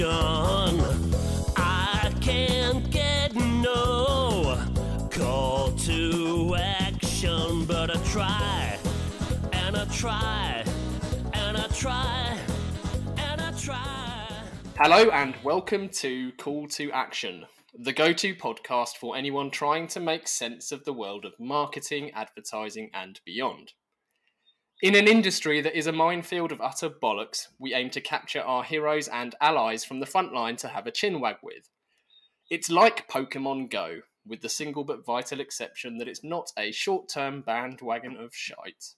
I can't get no call to action, but I try, and I try, and I try, and I try. Hello and welcome to Call to Action, the go-to podcast for anyone trying to make sense of the world of marketing, advertising and beyond. In an industry that is a minefield of utter bollocks, we aim to capture our heroes and allies from the front line to have a chinwag with. It's like Pokemon Go, with the single but vital exception that it's not a short-term bandwagon of shite.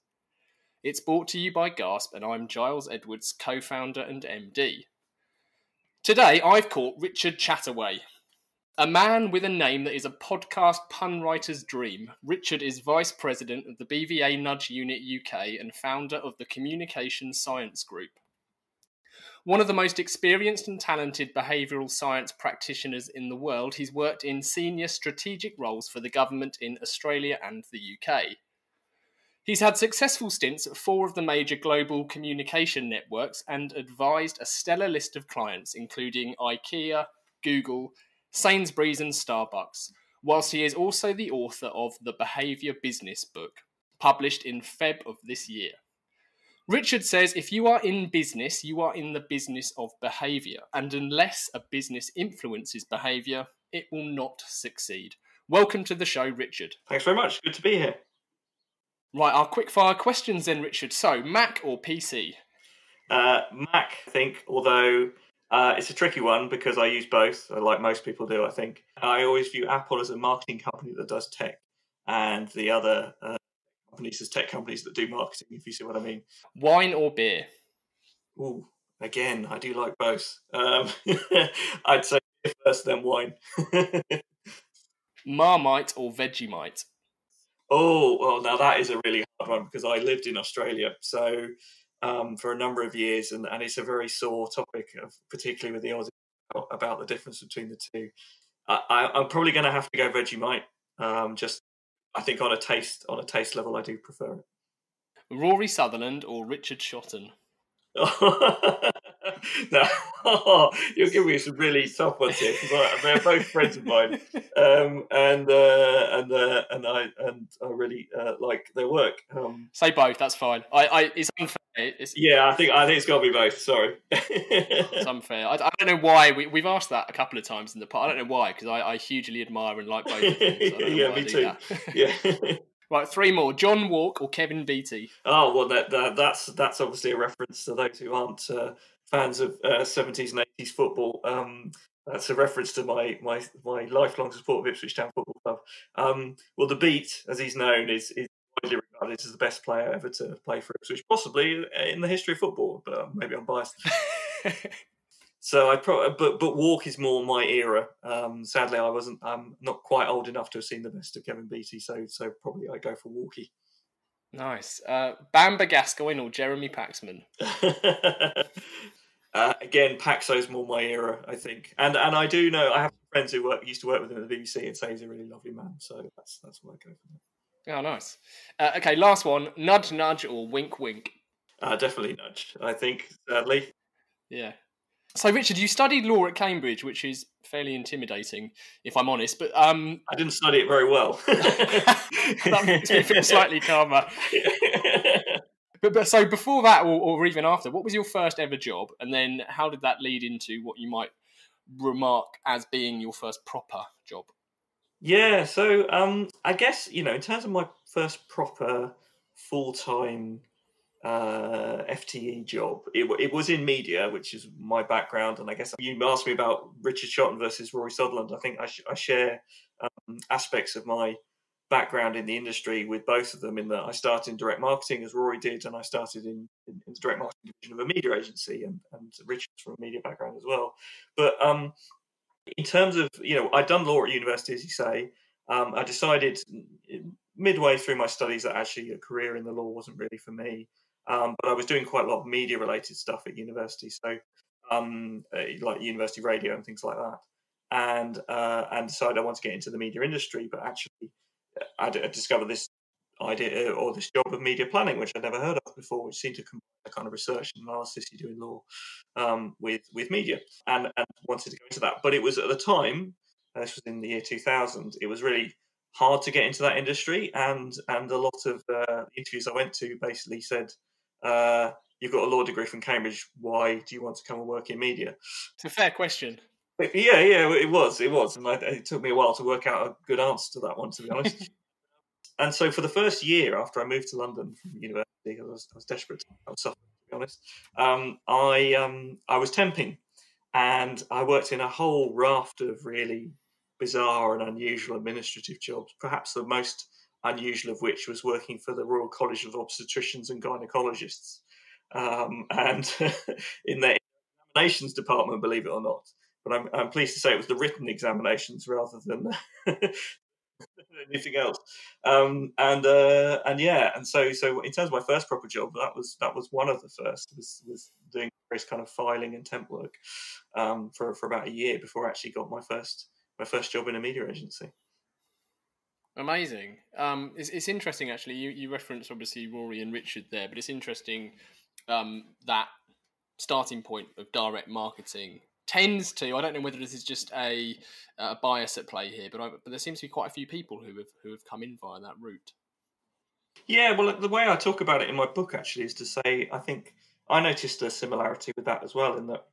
It's brought to you by Gasp, and I'm Giles Edwards, co-founder and MD. Today I've caught Richard Chataway. A man with a name that is a podcast pun writer's dream. Richard is Vice President of the BVA Nudge Unit UK and founder of the Communication Science Group. One of the most experienced and talented behavioural science practitioners in the world, he's worked in senior strategic roles for the government in Australia and the UK. He's had successful stints at 4 of the major global communication networks and advised a stellar list of clients, including IKEA, Google, Sainsbury's and Starbucks, whilst he is also the author of the Behaviour Business book, published in Feb of this year. Richard says if you are in business, you are in the business of behaviour, and unless a business influences behaviour, it will not succeed. Welcome to the show, Richard. Thanks very much. Good to be here. Right, our quick-fire questions then, Richard. So, Mac or PC? Mac, I think, although it's a tricky one because I use both, like most people do, I think. I always view Apple as a marketing company that does tech, and the other companies as tech companies that do marketing, if you see what I mean. Wine or beer? Ooh, again, I do like both. I'd say beer first, then wine. Marmite or Vegemite? Oh, well, now that is a really hard one because I lived in Australia, so for a number of years, and it's a very sore topic, particularly with the Aussies, about the difference between the two. I'm probably going to have to go Vegemite. I think on a taste level, I do prefer it. Rory Sutherland or Richard Shotton? No, you're giving me some really tough ones here because they're both friends of mine, and I really like their work. Say both. That's fine. It's unfair. Yeah, I think it's got to be both. Sorry, it's unfair. I don't know why we've asked that a couple of times in the past. I don't know why because I hugely admire and like both of them. So yeah, me too. Yeah. Right, 3 more. John Walk or Kevin Beattie? Oh, well, that's obviously a reference to those who aren't fans of 70s and 80s football. That's a reference to my lifelong support of Ipswich Town Football Club. Well, the Beat, as he's known, is widely regarded as the best player ever to play for Ipswich, possibly in the history of football, but maybe I'm biased. So but Walk is more my era. Sadly, I'm not quite old enough to have seen the best of Kevin Beattie, so probably I go for Walkie. Nice. Bamba Gascoigne or Jeremy Paxman? Again, Paxo's more my era, I think, and I do know I have friends who used to work with him at the BBC and say he's a really lovely man. So that's what I go for. Oh, nice. Okay, last one. Nudge, nudge or wink, wink? Definitely nudge. I think, sadly. Yeah. So, Richard, you studied law at Cambridge, which is fairly intimidating, if I'm honest. But I didn't study it very well. That makes me feel slightly calmer. But so before that, or even after, what was your first ever job? And then how did that lead into what you might remark as being your first proper job? Yeah, so I guess, in terms of my first proper full-time FTE job, it was in media, which is my background. And I guess you asked me about Richard Shotton versus Rory Sutherland. I think I share aspects of my background in the industry with both of them, in that I started in direct marketing as Rory did, and I started in the direct marketing division of a media agency, and Richard's from a media background as well. But in terms of, I'd done law at university, as you say. I decided midway through my studies that actually a career in the law wasn't really for me. But I was doing quite a lot of media-related stuff at university, so like university radio and things like that, and decided I wanted to get into the media industry. But actually, I discovered this idea or this job of media planning, which I'd never heard of before, which seemed to combine the kind of research and analysis you do in law with media, and wanted to go into that. But it was at the time, this was in the year 2000, it was really hard to get into that industry, and a lot of interviews I went to basically said, you've got a law degree from Cambridge, why do you want to come and work in media? It's a fair question. But yeah, it was, and it took me a while to work out a good answer to that one, to be honest. And so for the first year after I moved to London from university, I was desperate. I was suffering, to be honest. I was temping, and I worked in a whole raft of really bizarre and unusual administrative jobs. Perhaps the most unusual of which was working for the Royal College of Obstetricians and Gynaecologists, and in their examinations department, believe it or not. But I'm pleased to say it was the written examinations rather than anything else. And so in terms of my first proper job, that was one of the first, was doing various kind of filing and temp work for about a year before I actually got my first job in a media agency. Amazing. It's interesting, actually. You referenced obviously Rory and Richard there, but it's interesting that starting point of direct marketing tends to, I don't know whether this is just a bias at play here, but there seems to be quite a few people who have come in via that route. Yeah, well, the way I talk about it in my book actually is to say, I think I noticed a similarity with that as well, in that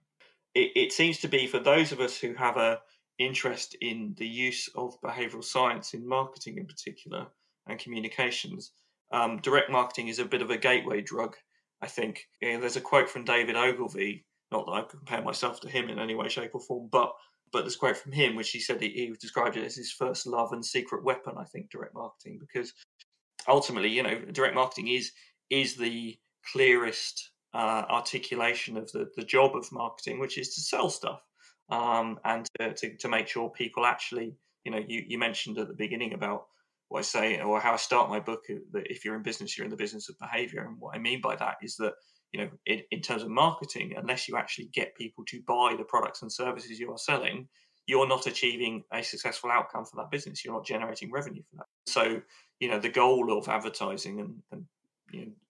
it seems to be, for those of us who have a interest in the use of behavioural science in marketing in particular and communications, direct marketing is a bit of a gateway drug, I think. There's a quote from David Ogilvy, not that I compare myself to him in any way, shape or form, but there's a quote from him which he said he described it as his first love and secret weapon, I think, direct marketing, because ultimately, direct marketing is the clearest articulation of the job of marketing, which is to sell stuff, and to make sure people actually, you mentioned at the beginning about what I say, or how I start my book, that if you're in business, you're in the business of behaviour. And what I mean by that is that, in terms of marketing, unless you actually get people to buy the products and services you are selling, you're not achieving a successful outcome for that business. You're not generating revenue for that. So, the goal of advertising, and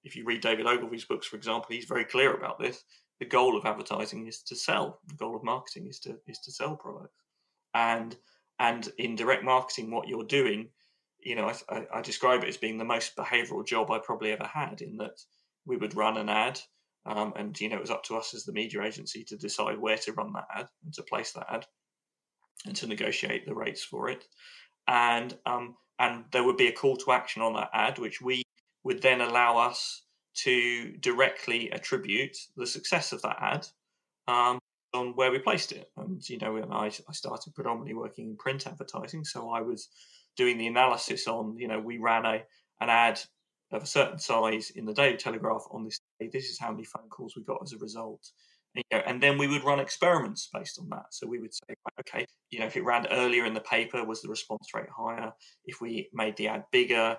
if you read David Ogilvy's books, for example, he's very clear about this. The goal of advertising is to sell. The goal of marketing is to sell products. And in direct marketing, what you're doing, I describe it as being the most behavioural job I probably ever had, in that we would run an ad, and it was up to us as the media agency to decide where to run that ad and to place that ad and to negotiate the rates for it. And there would be a call to action on that ad, which we would then allow us to directly attribute the success of that ad on where we placed it. And I started predominantly working in print advertising, so I was doing the analysis on, we ran an ad of a certain size in the Daily Telegraph on this day. This is how many phone calls we got as a result. And then we would run experiments based on that. So we would say, okay, if it ran earlier in the paper, was the response rate higher? If we made the ad bigger,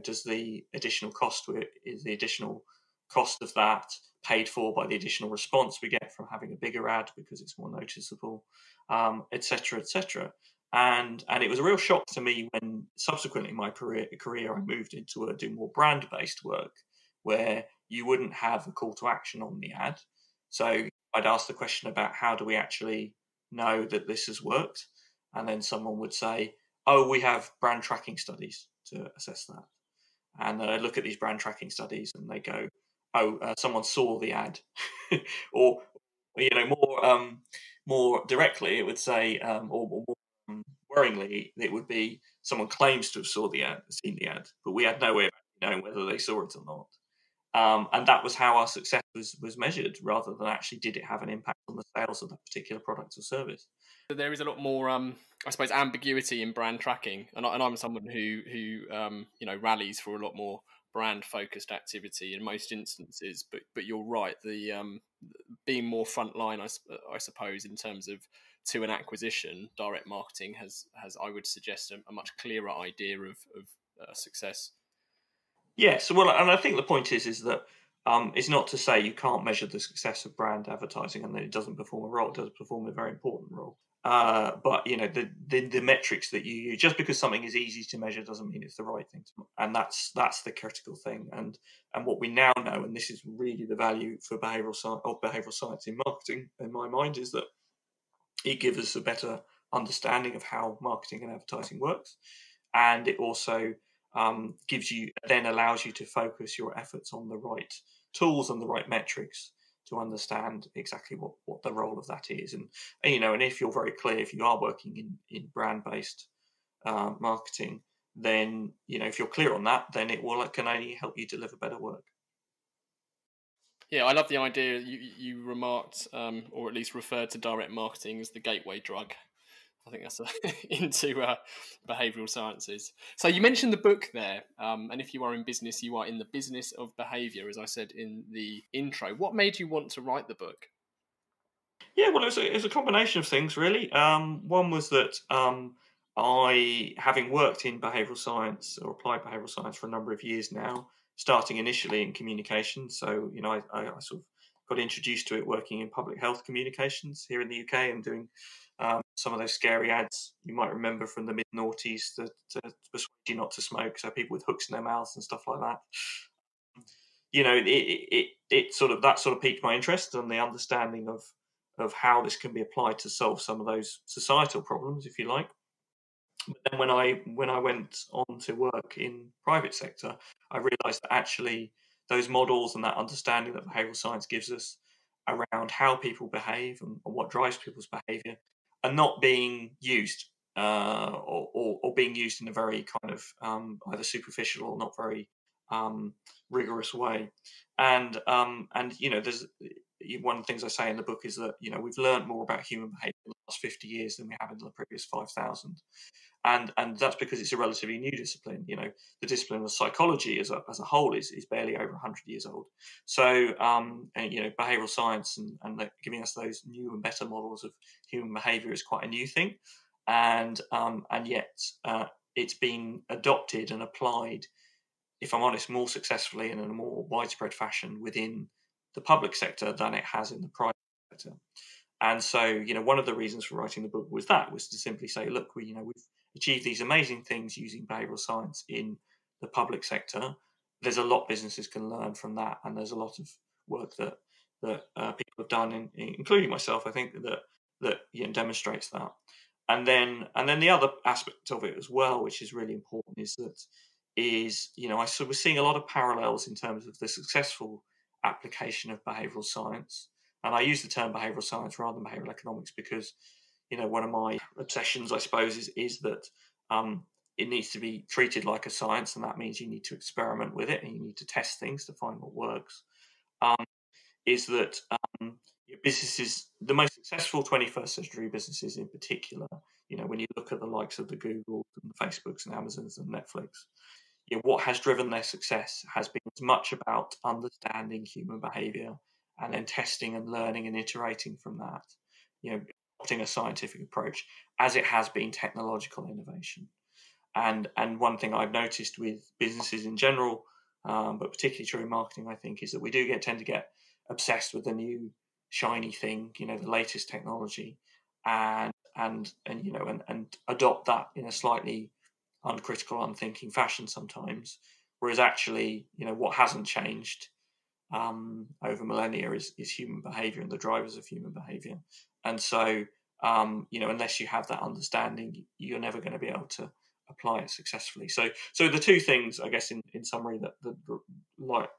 does the additional cost, is the additional cost of that paid for by the additional response we get from having a bigger ad because it's more noticeable, et cetera, et cetera. And it was a real shock to me when subsequently in my career I moved into doing more brand-based work, where you wouldn't have a call to action on the ad. So I'd ask the question about, how do we actually know that this has worked? And then someone would say, oh, we have brand tracking studies to assess that. And then I'd look at these brand tracking studies and they go, oh, someone saw the ad. Or, more directly, it would say, or more worryingly, it would be someone claims to have seen the ad, but we had no way of knowing whether they saw it or not. And that was how our success was measured, rather than actually did it have an impact on the sales of that particular product or service. There is a lot more, I suppose, ambiguity in brand tracking, and I'm someone who rallies for a lot more brand-focused activity in most instances. But you're right, the being more frontline, I suppose, in terms of to an acquisition, direct marketing has I would suggest a much clearer idea of success. Yes, well, and I think the point is that It's not to say you can't measure the success of brand advertising and then it doesn't perform a role. It does perform a very important role. But the metrics that you use, just because something is easy to measure doesn't mean it's the right thing to, and that's the critical thing. And what we now know, and this is really the value for behavioural science in marketing, in my mind, is that it gives us a better understanding of how marketing and advertising works, and it also allows you to focus your efforts on the right tools and the right metrics to understand exactly what the role of that is. And if you're very clear, if you are working in brand-based marketing, then if you're clear on that, then it can only help you deliver better work. Yeah, I love the idea you remarked, or at least referred to direct marketing as the gateway drug. I think that's into behavioural sciences. So you mentioned the book there, and if you are in business, you are in the business of behaviour, as I said in the intro. What made you want to write the book? Yeah, well, it was a combination of things, really. One was that I, having worked in behavioural science or applied behavioural science for a number of years now, starting initially in communication, so I sort of got introduced to it working in public health communications here in the UK and doing some of those scary ads you might remember from the mid-noughties to persuade you not to smoke, so people with hooks in their mouths and stuff like that. It sort of piqued my interest and the understanding of how this can be applied to solve some of those societal problems, if you like. But then when I went on to work in private sector, I realised that actually those models and that understanding that behavioural science gives us around how people behave and what drives people's behaviour are not being used, or being used in a very kind of either superficial or not very rigorous way. And there's one of the things I say in the book is that we've learned more about human behaviour in the last 50 years than we have in the previous 5,000. And that's because it's a relatively new discipline. The discipline of psychology as a whole is barely over 100 years old. So, behavioural science and giving us those new and better models of human behaviour is quite a new thing, and yet it's been adopted and applied, if I'm honest, more successfully and in a more widespread fashion within the public sector than it has in the private sector. And so, one of the reasons for writing the book was to simply say, look, we've achieved these amazing things using behavioural science in the public sector. There's a lot businesses can learn from that, and there's a lot of work that people have done, including myself, I think, that demonstrates that. And then the other aspect of it as well, which is really important, is I sort of seeing a lot of parallels in terms of the successful application of behavioural science. And I use the term behavioural science rather than behavioural economics because, one of my obsessions, I suppose, is that it needs to be treated like a science, and that means you need to experiment with it and you need to test things to find what works. Is that businesses, the most successful 21st century businesses in particular, when you look at the likes of the Googles and the Facebooks and Amazons and Netflix, what has driven their success has been as much about understanding human behaviour and then testing and learning and iterating from that, adopting a scientific approach, as it has been technological innovation. And one thing I've noticed with businesses in general, but particularly true in marketing, I think, is that we tend to get obsessed with the new shiny thing, the latest technology, and adopt that in a slightly uncritical, unthinking fashion sometimes. Whereas actually, what hasn't changed over millennia is human behaviour and the drivers of human behaviour. And so, unless you have that understanding, you're never going to be able to apply it successfully. So the two things, I guess, in summary, that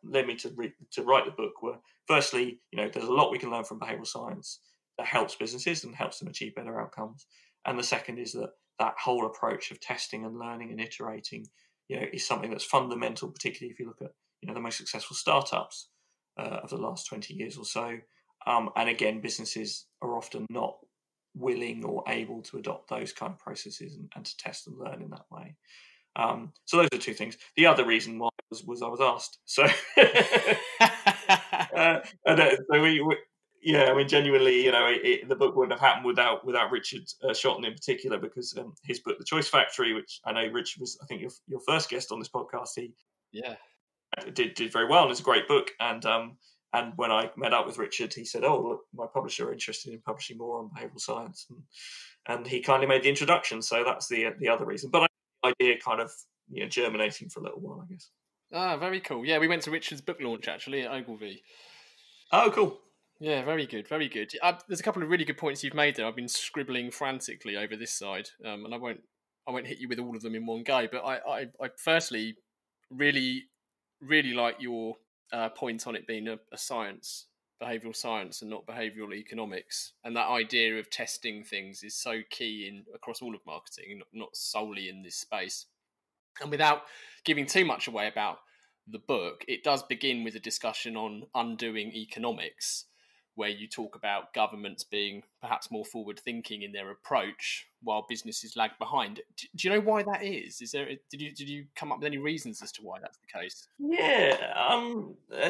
led me to write the book were, firstly, there's a lot we can learn from behavioural science that helps businesses and helps them achieve better outcomes. And the second is that whole approach of testing and learning and iterating, is something that's fundamental, particularly if you look at, the most successful startups of the last 20 years or so. And again, businesses are often not willing or able to adopt those kind of processes and to test and learn in that way. So those are two things. The other reason why was I was asked. So, genuinely, the book wouldn't have happened without Richard Shotton in particular, because his book, The Choice Factory, which I know Richard was, I think, your first guest on this podcast. did very well, and it's a great book. And when I met up with Richard, he said, "Oh, look, my publisher are interested in publishing more on behavioural science," and he kindly made the introduction. So that's the other reason. But the idea kind of germinating for a little while, I guess. Ah, very cool. Yeah, we went to Richard's book launch actually at Ogilvy. Oh, cool. Yeah, very good, very good. There's a couple of really good points you've made there. I've been scribbling frantically over this side, and I won't hit you with all of them in one go. But I firstly really like your point on it being a science, behavioural science, and not behavioural economics. And that idea of testing things is so key across all of marketing, not solely in this space. And without giving too much away about the book, it does begin with a discussion on undoing economics, where you talk about governments being perhaps more forward-thinking in their approach while businesses lag behind. Do you know why that is? Did you come up with any reasons as to why that's the case? Yeah,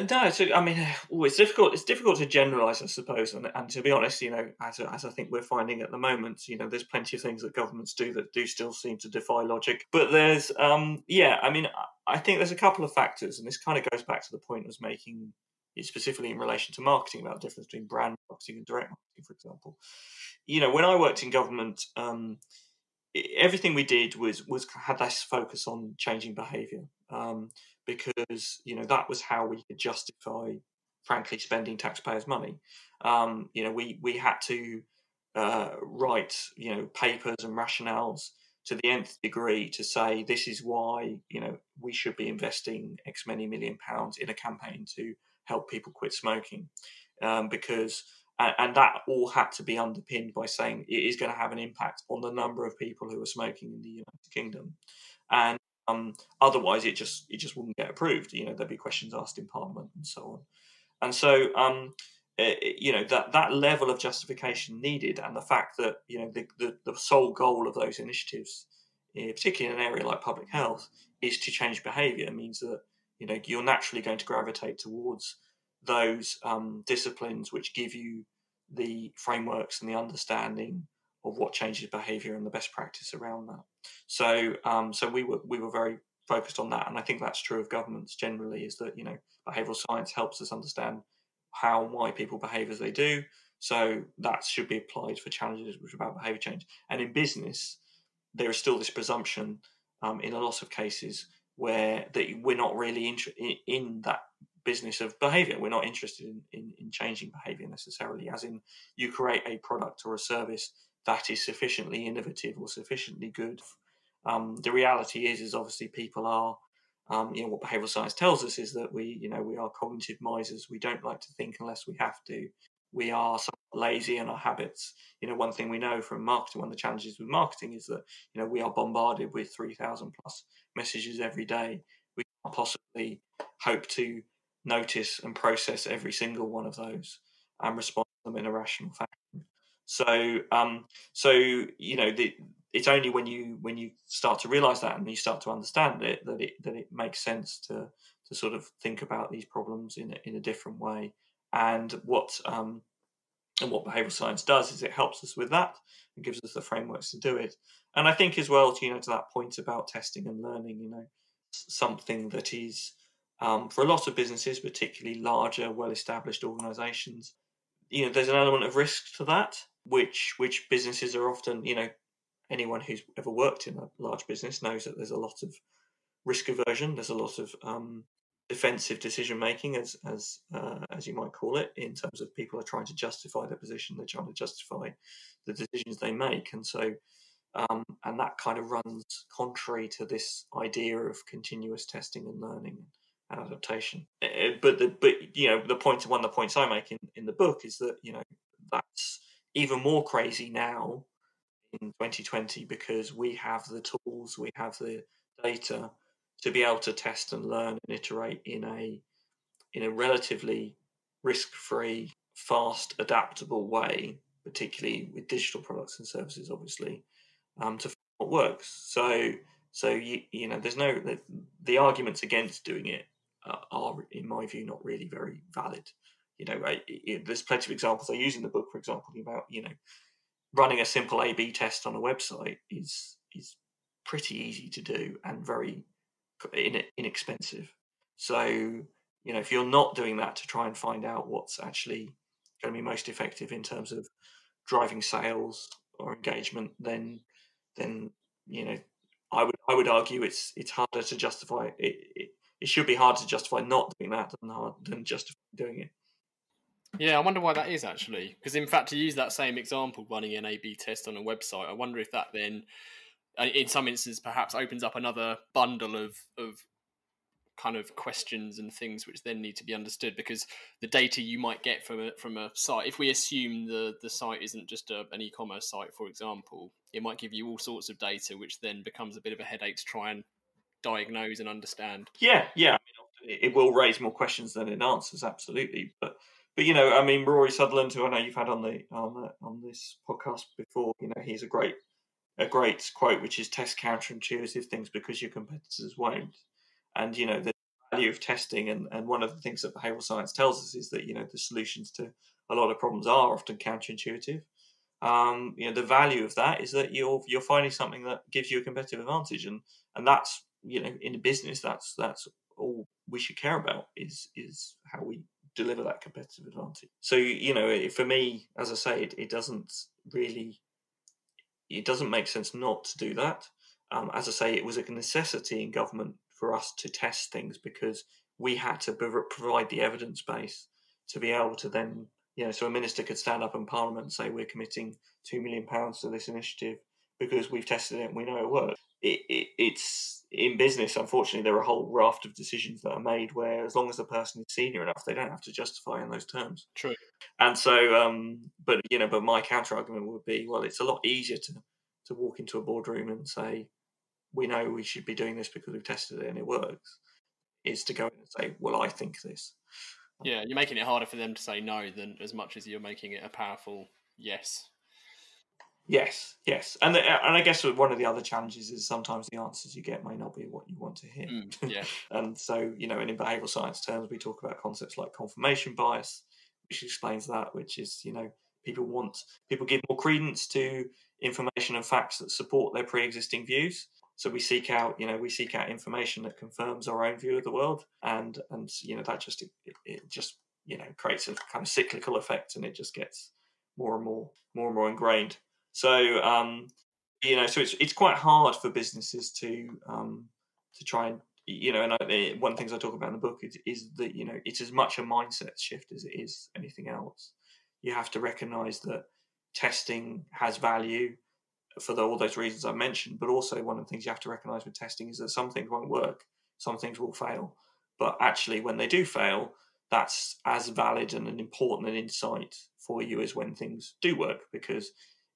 no. So I mean, it's difficult. It's difficult to generalise, I suppose. And to be honest, as I think we're finding at the moment, there's plenty of things that governments do that do still seem to defy logic. But there's, I mean, I think there's a couple of factors, and this kind of goes back to the point I was making, specifically in relation to marketing, about the difference between brand marketing and direct marketing, for example. When I worked in government, everything we did was had this focus on changing behaviour, because that was how we could justify, frankly, spending taxpayers' money. We had to write papers and rationales to the nth degree to say this is why we should be investing X many £million in a campaign to help people quit smoking, because. And that all had to be underpinned by saying it is going to have an impact on the number of people who are smoking in the United Kingdom, and otherwise it just wouldn't get approved. There'd be questions asked in Parliament and so on. And so that level of justification needed, and the fact that the sole goal of those initiatives, particularly in an area like public health, is to change behaviour, means that you're naturally going to gravitate towards those disciplines which give you the frameworks and the understanding of what changes behaviour and the best practice around that. So we were very focused on that, and I think that's true of governments generally, is that behavioural science helps us understand why people behave as they do. So that should be applied for challenges which are about behaviour change. And in business, there is still this presumption in a lot of cases where that we're not really interested in that business of behaviour. We're not interested in changing behaviour necessarily, as in you create a product or a service that is sufficiently innovative or sufficiently good. The reality is obviously people are, what behavioural science tells us is that we are cognitive misers. We don't like to think unless we have to. We are somewhat lazy in our habits. One thing we know from marketing, one of the challenges with marketing is that, we are bombarded with 3,000 plus messages every day. We can't possibly hope to notice and process every single one of those and respond to them in a rational fashion. So, it's only when you start to realise that and you start to understand it that it makes sense to sort of think about these problems in a different way. And what behavioural science does is it helps us with that and gives us the frameworks to do it. And I think as well, to that point about testing and learning, something that is for a lot of businesses, particularly larger, well-established organisations, there's an element of risk to that, which businesses are often, anyone who's ever worked in a large business knows that there's a lot of risk aversion. There's a lot of defensive decision making, as you might call it, in terms of people are trying to justify their position. They're trying to justify the decisions they make, and so and that kind of runs contrary to this idea of continuous testing and learning and adaptation. But one of the points I make in the book is that that's even more crazy now in 2020 because we have the tools, we have the data to be able to test and learn and iterate in a relatively risk-free, fast, adaptable way, particularly with digital products and services, obviously, to find what works. So there's the arguments against doing it are, in my view, not really very valid. There's plenty of examples I use in the book, for example, about running a simple A/B test on a website is pretty easy to do and very inexpensive. So, if you're not doing that to try and find out what's actually going to be most effective in terms of driving sales or engagement, then I would argue it's harder to justify it. It should be hard to justify not doing that than justify doing it. Yeah, I wonder why that is actually. Because in fact, to use that same example, running an A/B test on a website, I wonder if that then, in some instances, perhaps opens up another bundle of kind of questions and things which then need to be understood, because the data you might get from a site, if we assume the site isn't just an e-commerce site, for example, it might give you all sorts of data which then becomes a bit of a headache to try and diagnose and understand. Yeah. I mean, it will raise more questions than it answers, absolutely. But I mean, Rory Sutherland, who I know you've had on this podcast before, he's a great quote, which is test counterintuitive things because your competitors won't. And the value of testing, and one of the things that behavioural science tells us is that the solutions to a lot of problems are often counterintuitive. The value of that is that you're finding something that gives you a competitive advantage, and that's in a business, that's all we should care about is how we deliver that competitive advantage. So for me, as I say, it doesn't make sense not to do that. As I say, it was a necessity in government for us to test things because we had to provide the evidence base to be able to then, so a minister could stand up in Parliament and say, we're committing £2 million to this initiative because we've tested it and we know it works. It's in business, unfortunately, there are a whole raft of decisions that are made where, as long as the person is senior enough, they don't have to justify in those terms. True. And so, but my counter argument would be, well, it's a lot easier to walk into a boardroom and say, we know we should be doing this because we've tested it and it works, is to go in and say, well, I think this. Yeah, you're making it harder for them to say no than as much as you're making it a powerful yes. Yes, and I guess one of the other challenges is sometimes the answers you get may not be what you want to hear. Yeah. And so, and in behavioural science terms, we talk about concepts like confirmation bias, which explains that, which is, people give more credence to information and facts that support their pre-existing views. So we seek out information that confirms our own view of the world, and that just creates a kind of cyclical effect, and it just gets more and more ingrained. So so it's quite hard for businesses to try and and one of the things I talk about in the book is that it's as much a mindset shift as it is anything else. You have to recognise that testing has value for all those reasons I mentioned, but also one of the things you have to recognise with testing is that some things won't work, some things will fail, but actually when they do fail, that's as valid and an important an insight for you as when things do work, because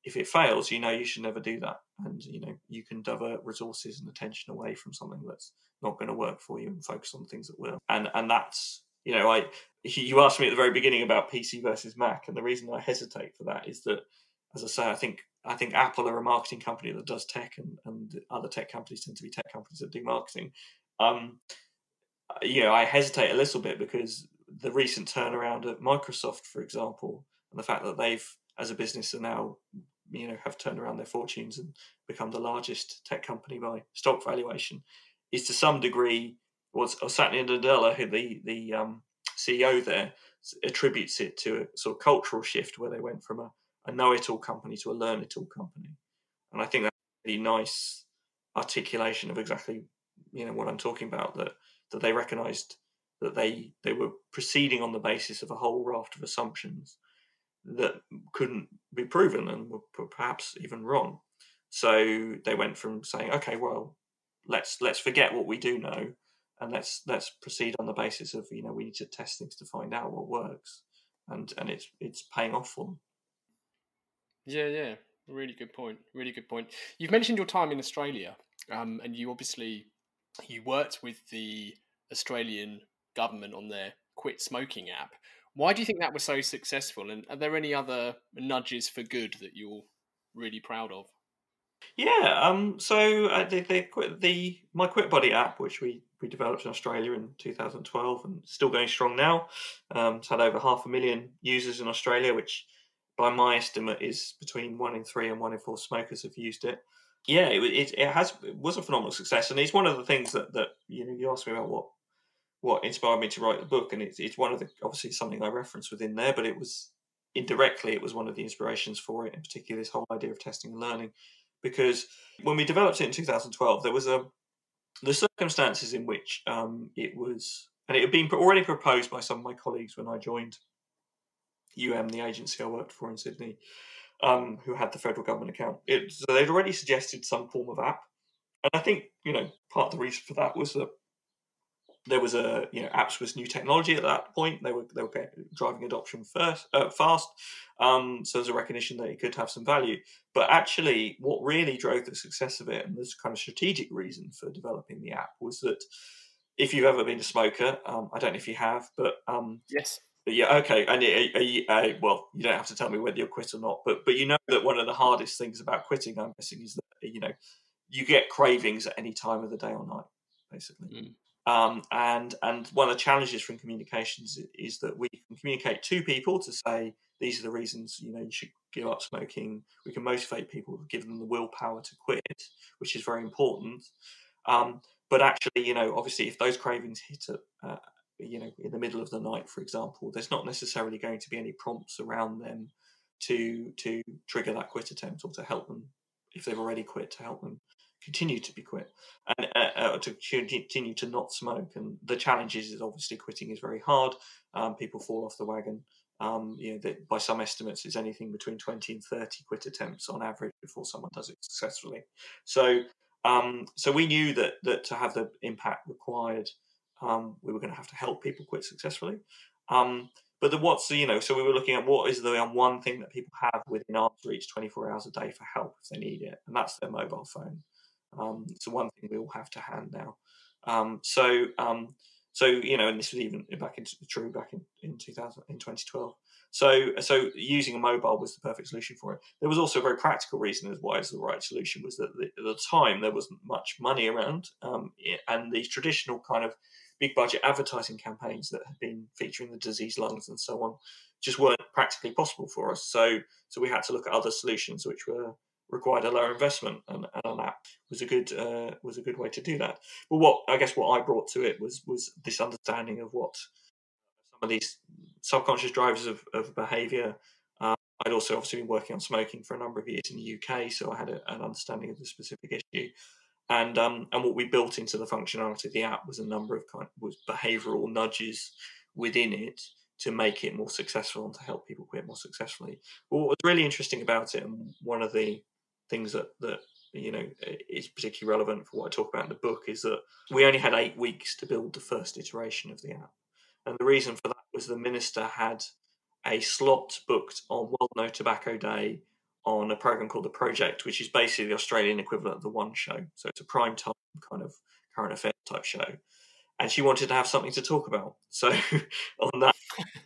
if it fails, you should never do that, and you can divert resources and attention away from something that's not going to work for you and focus on things that will. And that's you asked me at the very beginning about PC versus Mac, and the reason I hesitate for that is that, as I say, I think Apple are a marketing company that does tech, and other tech companies tend to be tech companies that do marketing. I hesitate a little bit because the recent turnaround at Microsoft, for example, and the fact that they've, as a business, are now have turned around their fortunes and become the largest tech company by stock valuation, is to some degree, or Satya Nadella, who the CEO there, attributes it to a sort of cultural shift where they went from a know-it-all company to a learn-it-all company. And I think that's a really nice articulation of exactly what I'm talking about, that they recognised that they were proceeding on the basis of a whole raft of assumptions that couldn't be proven and were perhaps even wrong. So they went from saying, okay, well, let's forget what we do know, and let's proceed on the basis of we need to test things to find out what works, and it's paying off for them. Yeah, really good point. You've mentioned your time in Australia, and you worked with the Australian government on their quit smoking app. Why do you think that was so successful? And are there any other nudges for good that you're really proud of? Yeah. So my Quit Body app, which we developed in Australia in 2012, and still going strong now. It's had over 500,000 users in Australia, which, by my estimate, is between 1 in 3 and 1 in 4 smokers have used it. Yeah, it was a phenomenal success, and it's one of the things that you asked me about what inspired me to write the book, and it's one of the, obviously something I referenced within there, but it was indirectly, it was one of the inspirations for it, in particular this whole idea of testing and learning, because when we developed it in 2012, there was the circumstances in which it was, and it had been already proposed by some of my colleagues when I joined the agency I worked for in Sydney, who had the federal government account. So they'd already suggested some form of app, and I think part of the reason for that was that there was apps was new technology at that point. They were driving adoption fast. So there's a recognition that it could have some value. But actually, what really drove the success of it, and there's kind of strategic reason for developing the app, was that if you've ever been a smoker, I don't know if you have, but yes. Yeah, okay. And well, you don't have to tell me whether you'll quit or not, but you know that one of the hardest things about quitting, I'm guessing, is that you get cravings at any time of the day or night, basically. And one of the challenges from communications is that we can communicate to people to say these are the reasons you should give up smoking. We can motivate people, give them the willpower to quit, which is very important. But actually, obviously, if those cravings hit at in the middle of the night, for example, there's not necessarily going to be any prompts around them to trigger that quit attempt, or to help them, if they've already quit, to help them continue to be quit and to continue to not smoke. And the challenge is obviously quitting is very hard. People fall off the wagon. By some estimates, it's anything between 20 and 30 quit attempts on average before someone does it successfully. So we knew that to have the impact required, we were going to have to help people quit successfully. But so we were looking at what is the one thing that people have within arm's reach 24 hours a day for help if they need it, and that's their mobile phone. It's the one thing we all have to hand now. And this was even back in 2012. So using a mobile was the perfect solution for it. There was also a very practical reason as why it's the right solution, was that at the time there wasn't much money around, and these traditional kind of big budget advertising campaigns that had been featuring the disease lungs and so on just weren't practically possible for us. So we had to look at other solutions which required a lower investment, and an app was a good way to do that. But what I brought to it was this understanding of what some of these subconscious drivers of behaviour. I'd also obviously been working on smoking for a number of years in the UK, so I had an understanding of the specific issue. And what we built into the functionality of the app was a number of behavioural nudges within it to make it more successful and to help people quit more successfully. But what was really interesting about it, and one of the things that is particularly relevant for what I talk about in the book, is that we only had 8 weeks to build the first iteration of the app. And the reason for that was the minister had a slot booked on World No Tobacco Day on a program called The Project, which is basically the Australian equivalent of The One Show. So it's a prime time kind of current affairs type show. And she wanted to have something to talk about. So on that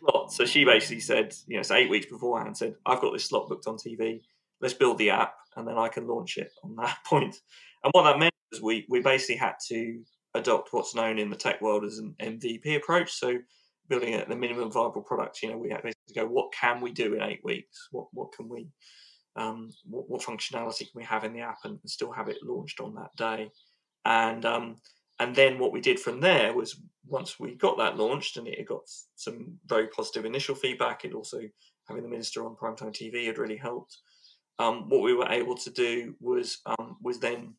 slot, so she basically said, it's 8 weeks beforehand, said, I've got this slot booked on TV. Let's build the app, and then I can launch it on that point. And what that meant was we basically had to adopt what's known in the tech world as an MVP approach. So building the minimum viable product, we had to go, what can we do in 8 weeks? What can we, what functionality can we have in the app and still have it launched on that day? And then what we did from there was, once we got that launched and it got some very positive initial feedback, it also, having the minister on primetime TV had really helped. What we were able to do was then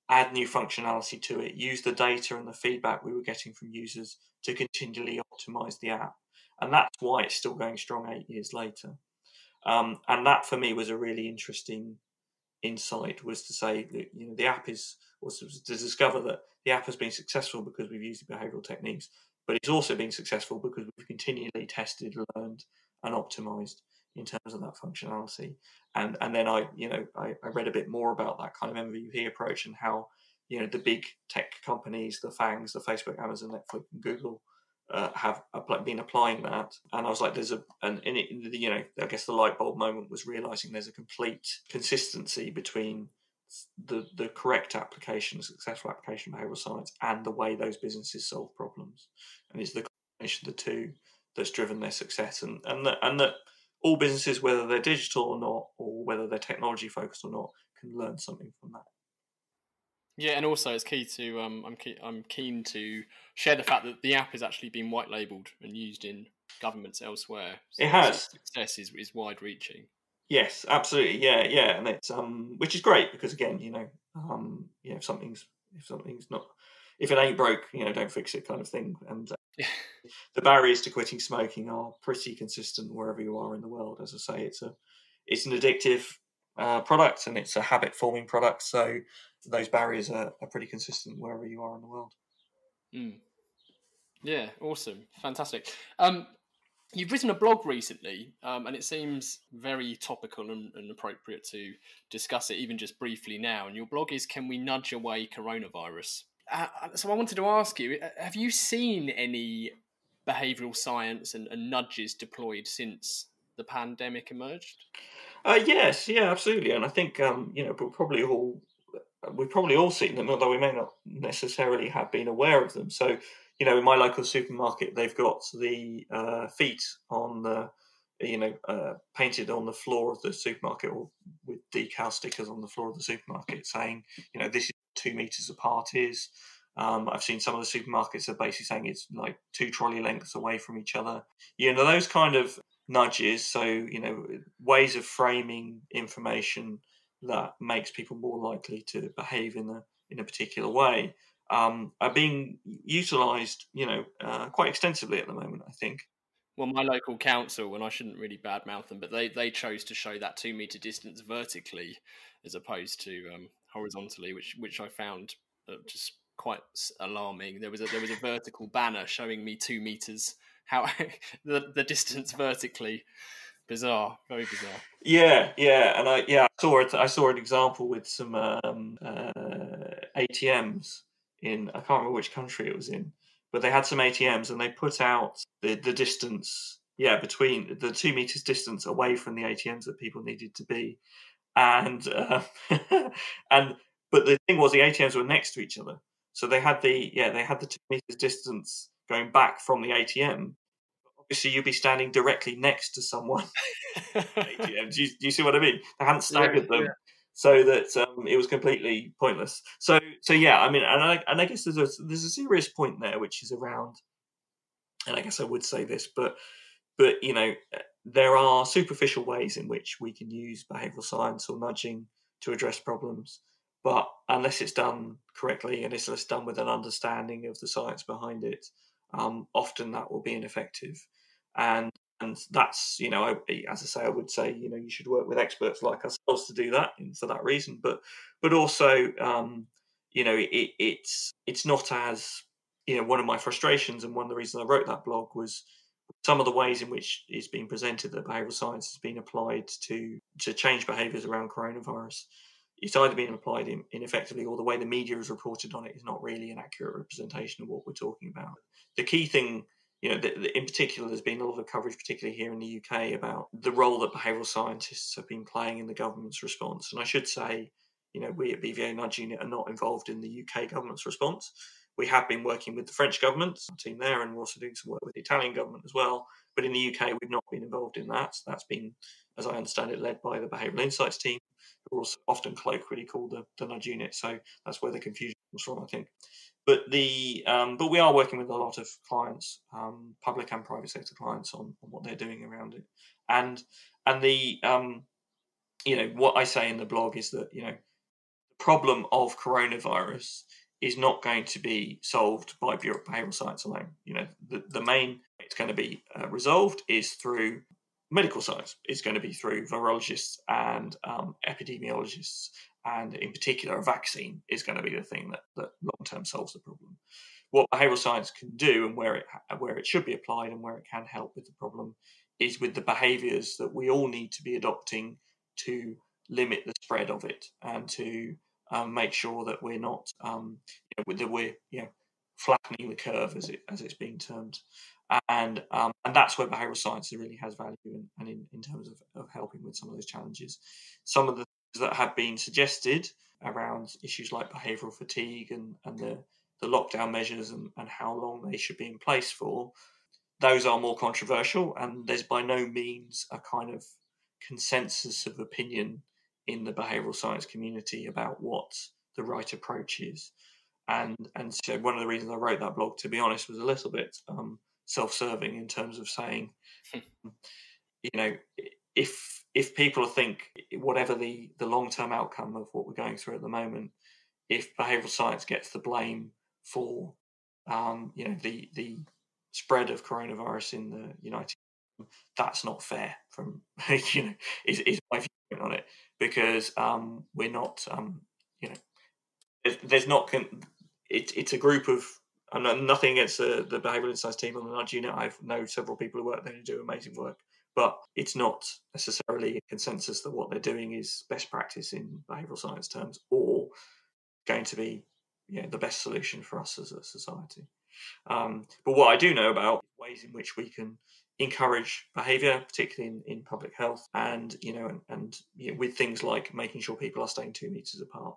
add new functionality to it, use the data and the feedback we were getting from users to continually optimize the app. And that's why it's still going strong 8 years later. And that for me was a really interesting insight, was to say that the app to discover that the app has been successful because we've used the behavioural techniques, but it's also been successful because we've continually tested, learned, and optimized in terms of that functionality. And then I read a bit more about that kind of MVP approach, and how the big tech companies, the FANGs, the Facebook, Amazon, Netflix, and Google have been applying that. And I was like, I guess the light bulb moment was realizing there's a complete consistency between the correct application, successful application of behavioral science, and the way those businesses solve problems. And it's the combination of the two that's driven their success, and that all businesses, whether they're digital or not, or whether they're technology focused or not, can learn something from that. Yeah, and also it's key to I'm keen to share the fact that the app has actually been white labelled and used in governments elsewhere. So It obviously has. its success is wide reaching. Yes, absolutely. Yeah, yeah, and it's which is great because again, if something's not, if it ain't broke, don't fix it, kind of thing. And the barriers to quitting smoking are pretty consistent wherever you are in the world. As I say, it's an addictive product and it's a habit forming product, so those barriers are pretty consistent wherever you are in the world. Mm. Yeah, awesome, fantastic. You've written a blog recently, and it seems very topical and appropriate to discuss it, even just briefly now. And your blog is "Can We Nudge Away Coronavirus?" So I wanted to ask you: have you seen any behavioural science and nudges deployed since the pandemic emerged? Yes, yeah, absolutely, and I think we've probably all seen them, although we may not necessarily have been aware of them. So, in my local supermarket, they've got the feet on the, painted on the floor of the supermarket, or with decal stickers on the floor of the supermarket saying, this is 2 meters apart is. I've seen some of the supermarkets are basically saying it's like 2 trolley lengths away from each other. Those kind of nudges. So, ways of framing information that makes people more likely to behave in a particular way are being utilised, quite extensively at the moment, I think. Well, my local council, and I shouldn't really badmouth them, but they chose to show that 2 metre distance vertically as opposed to horizontally, which I found just quite alarming. There was a vertical banner showing me 2 meters, how the distance vertically. Bizarre, very bizarre. Yeah, yeah, and I saw an example with some ATMs in, I can't remember which country it was in, but they had some ATMs and they put out the distance, between the 2 meters distance away from the ATMs that people needed to be, and and but the thing was the ATMs were next to each other, so they had the 2 meters distance going back from the ATM. Obviously, you'd be standing directly next to someone. ATM. Do you see what I mean? They hadn't staggered them so that it was completely pointless. So yeah, I mean, and I guess there's a serious point there, which is around, and I guess I would say this, but there are superficial ways in which we can use behavioural science or nudging to address problems, but unless it's done correctly and it's done with an understanding of the science behind it, often that will be ineffective. And that's, as I say, I would say, you should work with experts like ourselves to do that, and for that reason. But also, it's not as, one of my frustrations and one of the reasons I wrote that blog was some of the ways in which it's been presented that behavioural science has been applied to change behaviours around coronavirus. It's either been applied ineffectively, or the way the media has reported on it is not really an accurate representation of what we're talking about. The key thing, in particular, there's been a lot of coverage, particularly here in the UK, about the role that behavioural scientists have been playing in the government's response. And I should say, we at BVA Nudge Unit are not involved in the UK government's response. We have been working with the French government, our team there, and we're also doing some work with the Italian government as well. But in the UK, we've not been involved in that. That's been, as I understand it, led by the Behavioural Insights team, who are also often colloquially called the Nudge Unit. So that's where the confusion comes from, I think. But but we are working with a lot of clients, public and private sector clients, on what they're doing around it. And the what I say in the blog is that the problem of coronavirus is not going to be solved by behavioural science alone. The main it's going to be resolved is through medical science. It's going to be through virologists and epidemiologists, and in particular, a vaccine is going to be the thing that long term solves the problem. What behavioural science can do, and where it should be applied, and where it can help with the problem, is with the behaviours that we all need to be adopting to limit the spread of it, and to make sure that we're not that we're flattening the curve, as it's being termed. And that's where behavioural science really has value, and in terms of helping with some of those challenges. Some of the things that have been suggested around issues like behavioural fatigue and the lockdown measures and how long they should be in place for, those are more controversial, and there's by no means a kind of consensus of opinion in the behavioural science community about what the right approach is. And so one of the reasons I wrote that blog, to be honest, was a little bit self-serving in terms of saying, you know, if people think whatever the long-term outcome of what we're going through at the moment, if behavioural science gets the blame for the spread of coronavirus in the United Kingdom, that's not fair. From is my viewpoint on it, because we're not there's not it's a group of. I'm nothing against the behavioural insights team on the Nudge Unit. I know several people who work there who do amazing work, but it's not necessarily a consensus that what they're doing is best practice in behavioural science terms, or going to be the best solution for us as a society. But what I do know about ways in which we can encourage behaviour, particularly in public health, and with things like making sure people are staying 2 meters apart,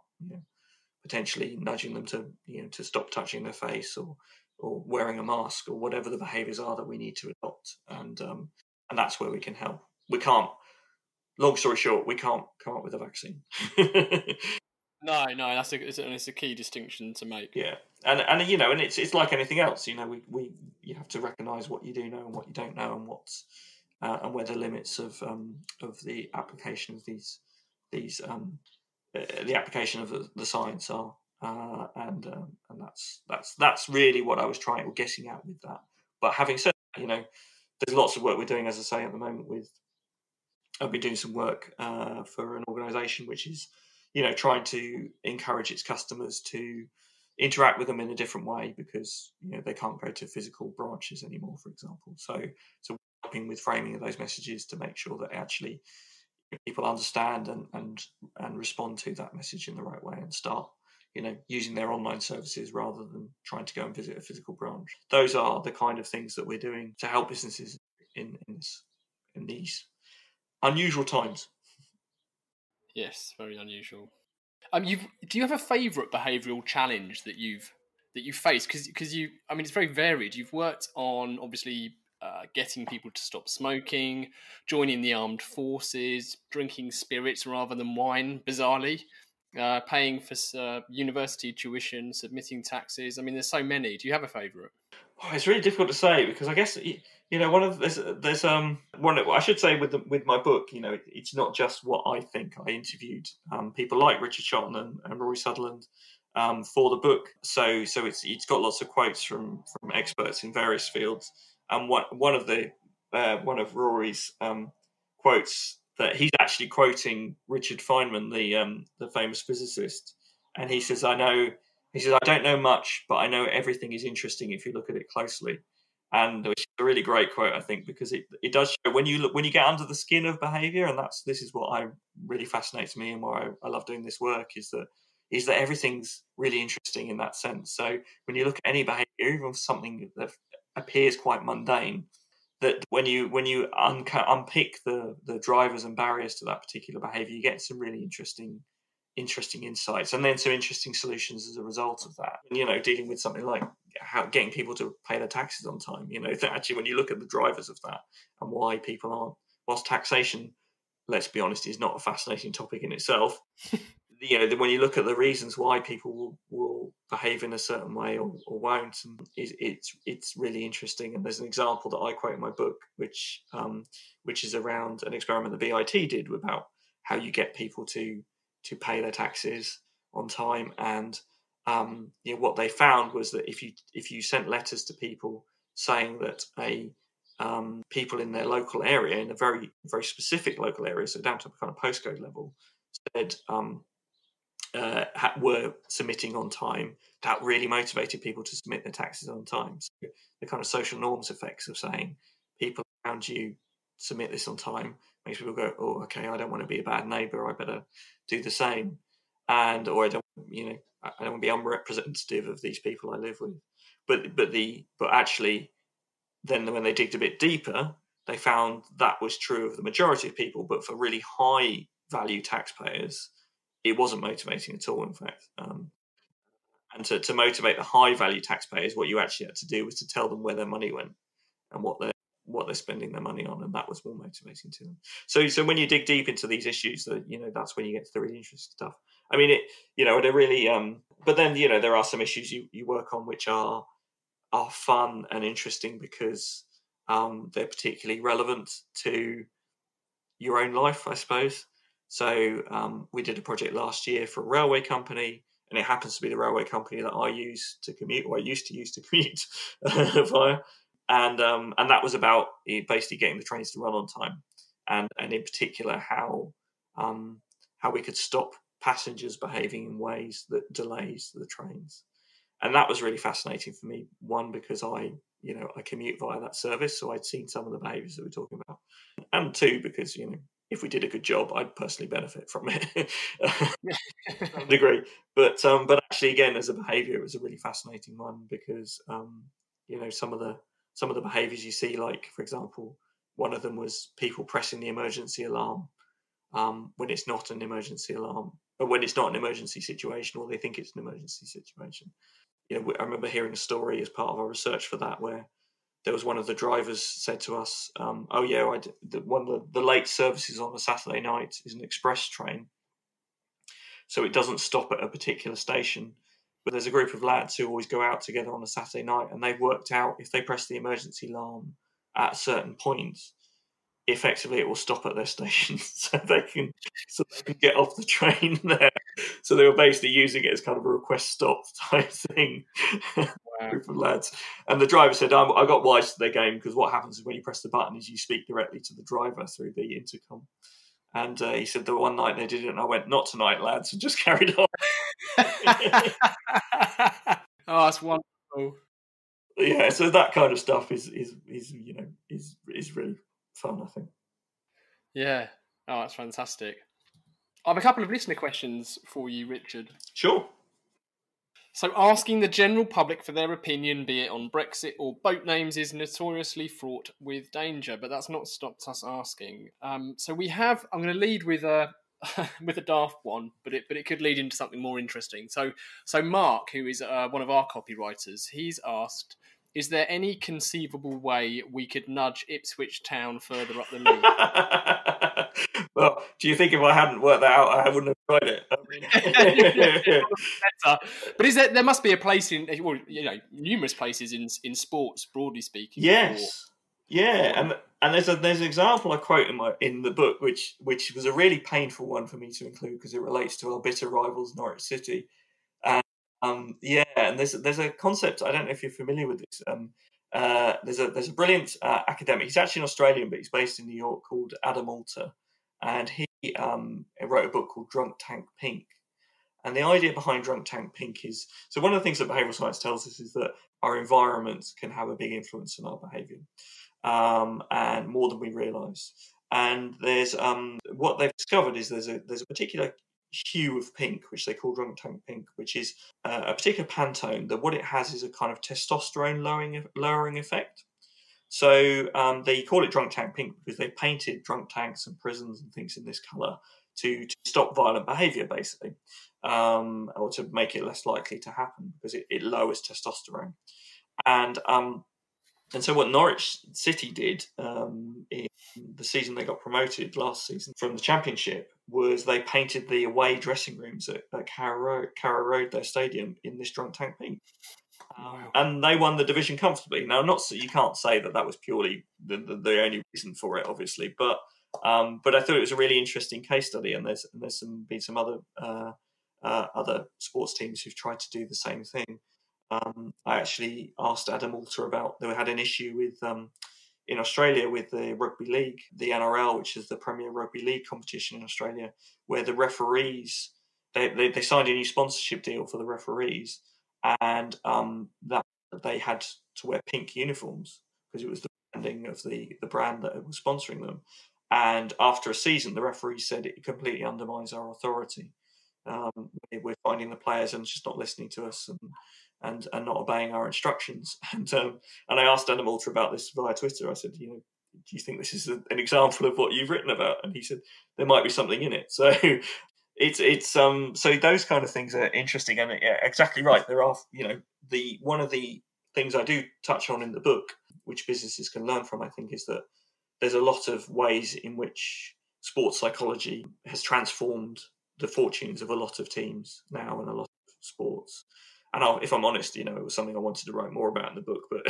potentially nudging them to stop touching their face, or wearing a mask, or whatever the behaviours are that we need to adopt, and that's where we can help. We can't. Long story short, we can't come up with a vaccine. No, it's a key distinction to make. Yeah, and it's like anything else. You have to recognise what you do know and what you don't know, and what's and where the limits of the application of these the application of the science are, and that's really what I was getting at with that. But having said that, there's lots of work we're doing, as I say, at the moment. I've been doing some work for an organisation which is trying to encourage its customers to interact with them in a different way, because they can't go to physical branches anymore, for example. So helping with framing of those messages to make sure that actually people understand and respond to that message in the right way, and start using their online services rather than trying to go and visit a physical branch. Those are the kind of things that we're doing to help businesses in these unusual times. Yes, very unusual. Do you have a favourite behavioural challenge that you faced? Because it's very varied. You've worked on, obviously, getting people to stop smoking, joining the armed forces, drinking spirits rather than wine, bizarrely, paying for university tuition, submitting taxes. There's so many. Do you have a favourite? Oh, it's really difficult to say, because I guess there's one. I should say with my book, it's not just what I think. I interviewed people like Richard Chataway and Rory Sutherland for the book, so it's got lots of quotes from experts in various fields. And one of Rory's quotes, that he's actually quoting Richard Feynman, the famous physicist, and he says, I don't know much, but I know everything is interesting if you look at it closely. And which is a really great quote, I think, because it does show when you get under the skin of behaviour, and this is what really fascinates me, and why I love doing this work, is that everything's really interesting in that sense. So when you look at any behaviour, even something that appears quite mundane, that when you unpick the drivers and barriers to that particular behaviour, you get some really interesting insights, and then some interesting solutions as a result of that. Dealing with something like getting people to pay their taxes on time. Actually, when you look at the drivers of that and why people aren't, whilst taxation, let's be honest, is not a fascinating topic in itself. When you look at the reasons why people will behave in a certain way or won't, and it's really interesting. And there's an example that I quote in my book, which is around an experiment the BIT did about how you get people to pay their taxes on time. And what they found was that if you sent letters to people saying that people in their local area, in a very, very specific local area, so down to kind of postcode level, said were submitting on time, that really motivated people to submit their taxes on time. So the kind of social norms effects of saying people around you submit this on time makes people go, oh, okay, I don't want to be a bad neighbour, I better do the same, or I don't want to be unrepresentative of these people I live with. But actually, then when they digged a bit deeper, they found that was true of the majority of people, but for really high value taxpayers, it wasn't motivating at all, in fact. And to motivate the high value taxpayers, what you actually had to do was to tell them where their money went and what what they're spending their money on, and that was more motivating to them. So when you dig deep into these issues, that that's when you get to the really interesting stuff. I mean, they're really. But then there are some issues you work on which are fun and interesting because they're particularly relevant to your own life, I suppose. So we did a project last year for a railway company, and it happens to be the railway company that I use to commute, or I used to use to commute via. And that was about basically getting the trains to run on time, and in particular how we could stop passengers behaving in ways that delays the trains. And that was really fascinating for me. One, because I commute via that service, so I'd seen some of the behaviours that we're talking about, and two, because if we did a good job, I'd personally benefit from it to some degree. But actually, again, as a behaviour, it was a really fascinating one because some of the behaviours you see, like for example, one of them was people pressing the emergency alarm when it's not an emergency alarm, or when it's not an emergency situation, or they think it's an emergency situation. I remember hearing a story as part of our research for that where there was one of the drivers said to us, one of the late services on a Saturday night is an express train, so it doesn't stop at a particular station. But there's a group of lads who always go out together on a Saturday night, and they've worked out if they press the emergency alarm at a certain point, effectively it will stop at their station, so they can get off the train there. So they were basically using it as kind of a request stop type thing. Wow. Group of lads, and the driver said, "I got wise to their game, because what happens is when you press the button is you speak directly to the driver through the intercom." And he said the one night they did it, and I went, "Not tonight, lads," and just carried on. Oh, that's wonderful. Yeah, so that kind of stuff is really fun, I think. Yeah. Oh, that's fantastic. I have a couple of listener questions for you, Richard. Sure. So asking the general public for their opinion, be it on Brexit or boat names, is notoriously fraught with danger, but that's not stopped us asking. So we have, I'm going to lead with a with a daft one, but it could lead into something more interesting. So Mark, who is one of our copywriters, he's asked, is there any conceivable way we could nudge Ipswich Town further up the league? Well, do you think if I hadn't worked that out, I wouldn't have tried it? But there must be a place in, well, numerous places in sports, broadly speaking. Yes, yeah, and there's an example I quote in the book, which was a really painful one for me to include because it relates to our bitter rivals, Norwich City. And there's a concept, I don't know if you're familiar with this. There's a brilliant academic. He's actually an Australian, but he's based in New York, called Adam Alter, and he wrote a book called Drunk Tank Pink. And the idea behind Drunk Tank Pink is, so one of the things that behavioural science tells us is that our environment can have a big influence on our behaviour, and more than we realise. And there's what they've discovered is there's a particular hue of pink, which they call Drunk Tank Pink, which is a particular Pantone that what it has is a kind of testosterone lowering effect. So they call it Drunk Tank Pink because they painted drunk tanks and prisons and things in this colour to stop violent behaviour, basically, or to make it less likely to happen because it lowers testosterone. And so what Norwich City did in the season they got promoted last season from the Championship was they painted the away dressing rooms at Carrow Road, their stadium, in this Drunk Tank Pink. Wow. And they won the division comfortably. Now, you can't say that was purely the only reason for it, obviously, but I thought it was a really interesting case study, and there's been some other sports teams who've tried to do the same thing. I actually asked Adam Alter about, they had an issue with in Australia with the rugby league, the NRL, which is the Premier Rugby League competition in Australia, where the referees, they signed a new sponsorship deal for the referees, and that they had to wear pink uniforms because it was the branding of the brand that was sponsoring them. And after a season, the referees said it completely undermines our authority. We're finding the players and just not listening to us and not obeying our instructions. And I asked Adam Alter about this via Twitter. I said, do you think this is an example of what you've written about? And he said there might be something in it. So it's so those kind of things are interesting. And yeah, exactly right. There are one of the things I do touch on in the book which businesses can learn from, I think, is that there's a lot of ways in which sports psychology has transformed the fortunes of a lot of teams now and a lot of sports. And if I'm honest, it was something I wanted to write more about in the book, but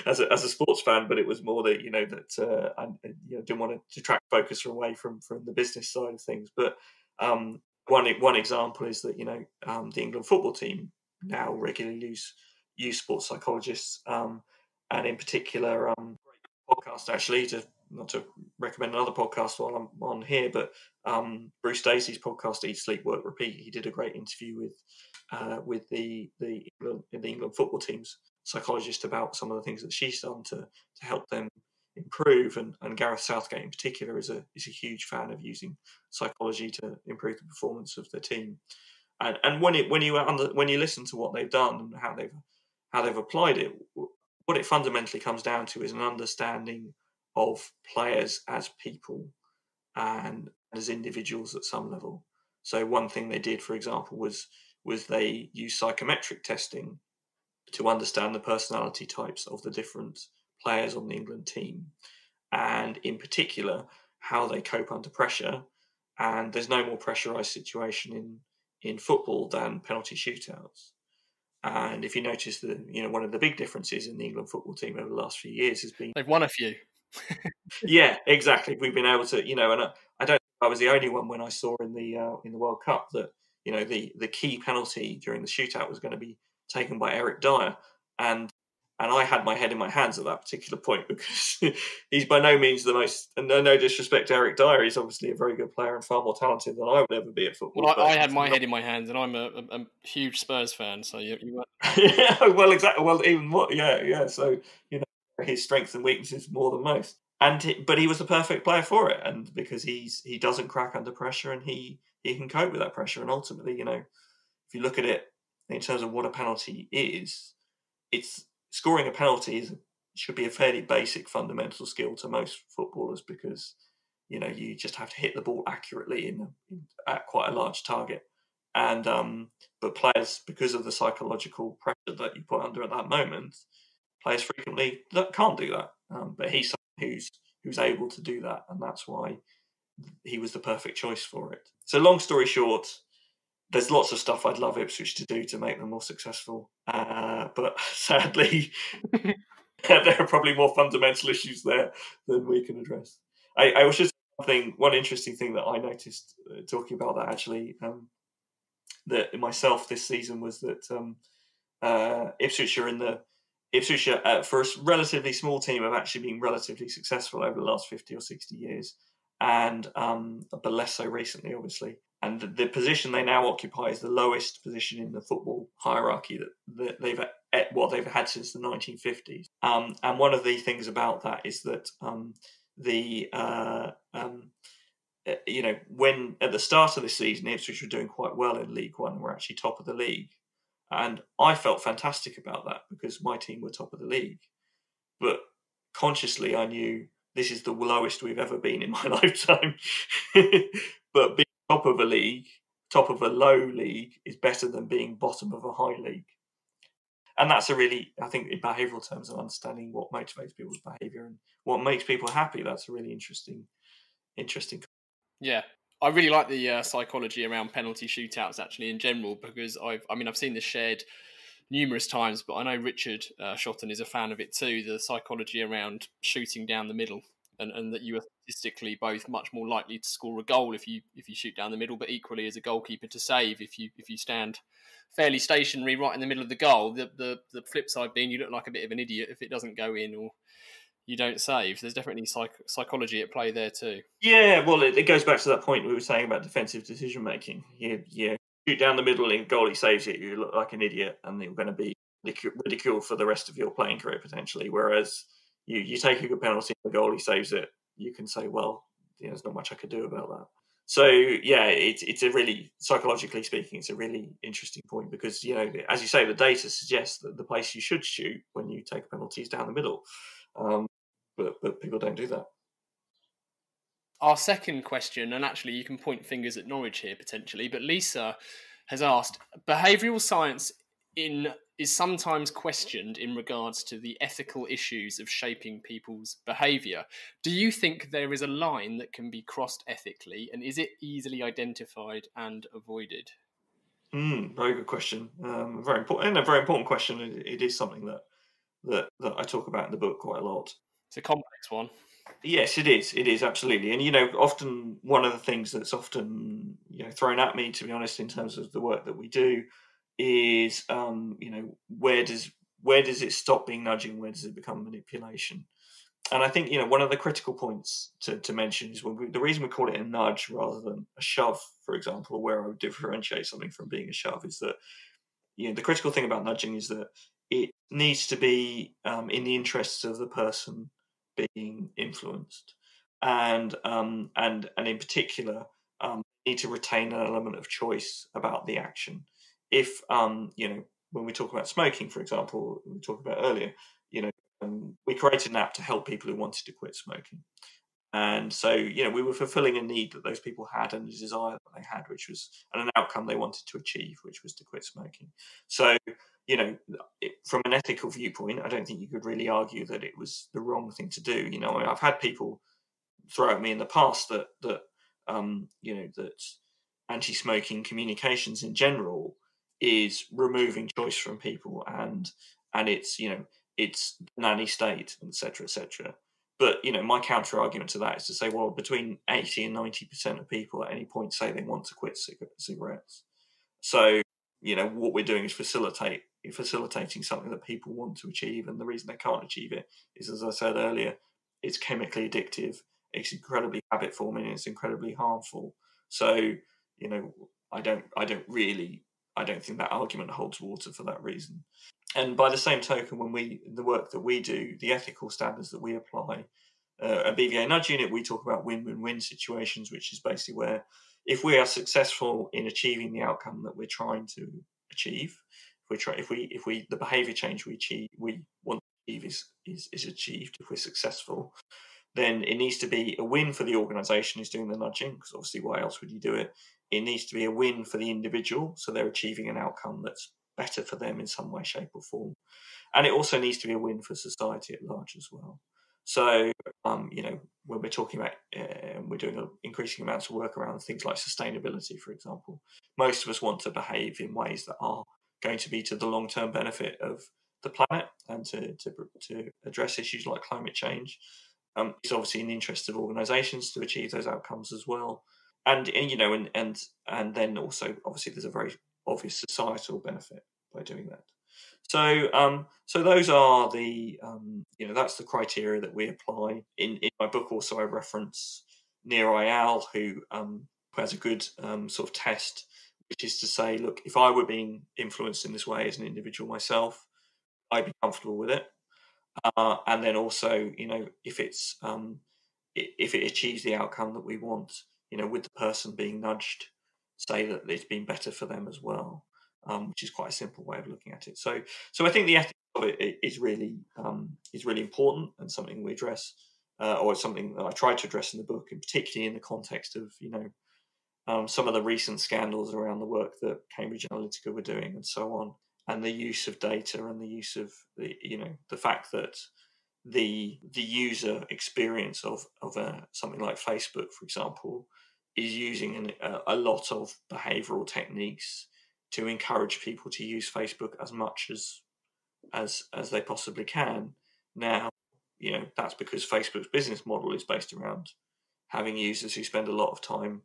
as a sports fan, but it was more that I didn't want to detract focus away from the business side of things. But one example is that the England football team now regularly use sports psychologists, and in particular, podcast actually, not to recommend another podcast while I'm on here, but Bruce Daisy's podcast, Eat, Sleep, Work, Repeat. He did a great interview with the England football team's psychologist about some of the things that she's done to help them improve. And Gareth Southgate in particular is a huge fan of using psychology to improve the performance of the team. And when you listen to what they've done and how they've applied it, what it fundamentally comes down to is an understanding of players as people and as individuals at some level. So one thing they did, for example, was they used psychometric testing to understand the personality types of the different players on the England team, and in particular how they cope under pressure. And there's no more pressurized situation in football than penalty shootouts. And if you notice that, one of the big differences in the England football team over the last few years has been They've won a few. Yeah, exactly. We've been able to, and I don't think I was the only one when I saw in the World Cup that the key penalty during the shootout was going to be taken by Eric Dyer, and I had my head in my hands at that particular point because he's by no means the most, and no disrespect to Eric Dyer, he's obviously a very good player and far more talented than I would ever be at football. Well, I had my head in my hands, and I'm a huge Spurs fan, so you were... Yeah, well, exactly. Well, even more, yeah. So his strengths and weaknesses more than most. But he was the perfect player for it, and because he doesn't crack under pressure, and he can cope with that pressure. And ultimately, if you look at it in terms of what a penalty is, it's scoring a penalty should be a fairly basic fundamental skill to most footballers, because you just have to hit the ball accurately at quite a large target. And but players, because of the psychological pressure that you put under at that moment, players frequently can't do that. But he's someone who's able to do that, and that's why he was the perfect choice for it. So long story short, there's lots of stuff I'd love Ipswich to do to make them more successful. But sadly, there are probably more fundamental issues there than we can address. I was just one interesting thing that I noticed talking about that actually, that myself this season was that Ipswich for a relatively small team have actually been relatively successful over the last 50 or 60 years, and but less so recently, obviously. And the position they now occupy is the lowest position in the football hierarchy that they've had since the 1950s. And one of the things about that is that when at the start of the season, Ipswich were doing quite well in League One, were actually top of the league. And I felt fantastic about that because my team were top of the league. But consciously, I knew this is the lowest we've ever been in my lifetime. But being top of a league, top of a low league, is better than being bottom of a high league. And that's I think in behavioural terms, of understanding what motivates people's behaviour and what makes people happy, that's a really interesting. Yeah. I really like the psychology around penalty shootouts actually in general, because I've seen this shared numerous times, but I know Richard Chataway is a fan of it too, the psychology around shooting down the middle, and that you are statistically both much more likely to score a goal if you shoot down the middle, but equally as a goalkeeper to save if you stand fairly stationary right in the middle of the goal. The flip side being you look like a bit of an idiot if it doesn't go in or you don't save. There's definitely psychology at play there too. Yeah, well, it goes back to that point we were saying about defensive decision making. Yeah, shoot down the middle and goalie saves it, you look like an idiot, and you're going to be ridiculed for the rest of your playing career potentially. Whereas you take a good penalty, and the goalie saves it, you can say, well, there's not much I could do about that. So yeah, it's a really, psychologically speaking, it's a really interesting point because as you say, the data suggests that the place you should shoot when you take a penalty is down the middle. But people don't do that. Our second question, and actually you can point fingers at Norwich here potentially, but Lisa has asked, behavioural science in is sometimes questioned in regards to the ethical issues of shaping people's behaviour. Do you think there is a line that can be crossed ethically, and is it easily identified and avoided? Very good question. Very important, and a very important question. It is something that I talk about in the book quite a lot. It's a complex one. Yes, it is. It is absolutely, and often one of the things that's often thrown at me, to be honest, in terms of the work that we do, is where does it stop being nudging? Where does it become manipulation? And I think one of the critical points to mention is the reason we call it a nudge rather than a shove, for example, or where I would differentiate something from being a shove, is that the critical thing about nudging is that it needs to be in the interests of the person being influenced, and in particular, need to retain an element of choice about the action. If when we talk about smoking, for example, we talked about earlier, we created an app to help people who wanted to quit smoking. And so, we were fulfilling a need that those people had and a desire that they had, which was an outcome they wanted to achieve, which was to quit smoking. So, from an ethical viewpoint, I don't think you could really argue that it was the wrong thing to do. I've had people throw at me in the past that that anti-smoking communications in general is removing choice from people, and it's it's the nanny state, etc., etc. But my counter argument to that is to say, well, between 80 and 90% of people at any point say they want to quit cigarettes. So what we're doing is facilitating something that people want to achieve, and the reason they can't achieve it is, as I said earlier, it's chemically addictive, it's incredibly habit forming, and it's incredibly harmful. So I don't think that argument holds water for that reason. And by the same token, the work that we do, the ethical standards that we apply, at BVA Nudge Unit, we talk about win-win-win situations, which is basically where if we are successful in achieving the outcome that we're trying to achieve, if the behaviour change we want to achieve is achieved, if we're successful, then it needs to be a win for the organisation who's doing the nudging, because obviously why else would you do it? It needs to be a win for the individual, so they're achieving an outcome that's better for them in some way, shape or form. And it also needs to be a win for society at large as well. So, when we're talking about, we're doing increasing amounts of work around things like sustainability, for example, most of us want to behave in ways that are going to be to the long-term benefit of the planet and to address issues like climate change. It's obviously in the interest of organisations to achieve those outcomes as well. And then also, obviously, there's a very obvious societal benefit by doing that. So those are the that's the criteria that we apply. In my book, also I reference Nir Eyal, who has a good sort of test, which is to say, look, if I were being influenced in this way as an individual myself, I'd be comfortable with it. And then also, if it achieves the outcome that we want, with the person being nudged, say that it's been better for them as well, which is quite a simple way of looking at it. So I think the ethics of it is really important, and something we address, or something that I try to address in the book, and particularly in the context of some of the recent scandals around the work that Cambridge Analytica were doing and so on, and the use of data and the use of the fact that the user experience of something like Facebook, for example, is using a lot of behavioural techniques to encourage people to use Facebook as much as they possibly can. Now, that's because Facebook's business model is based around having users who spend a lot of time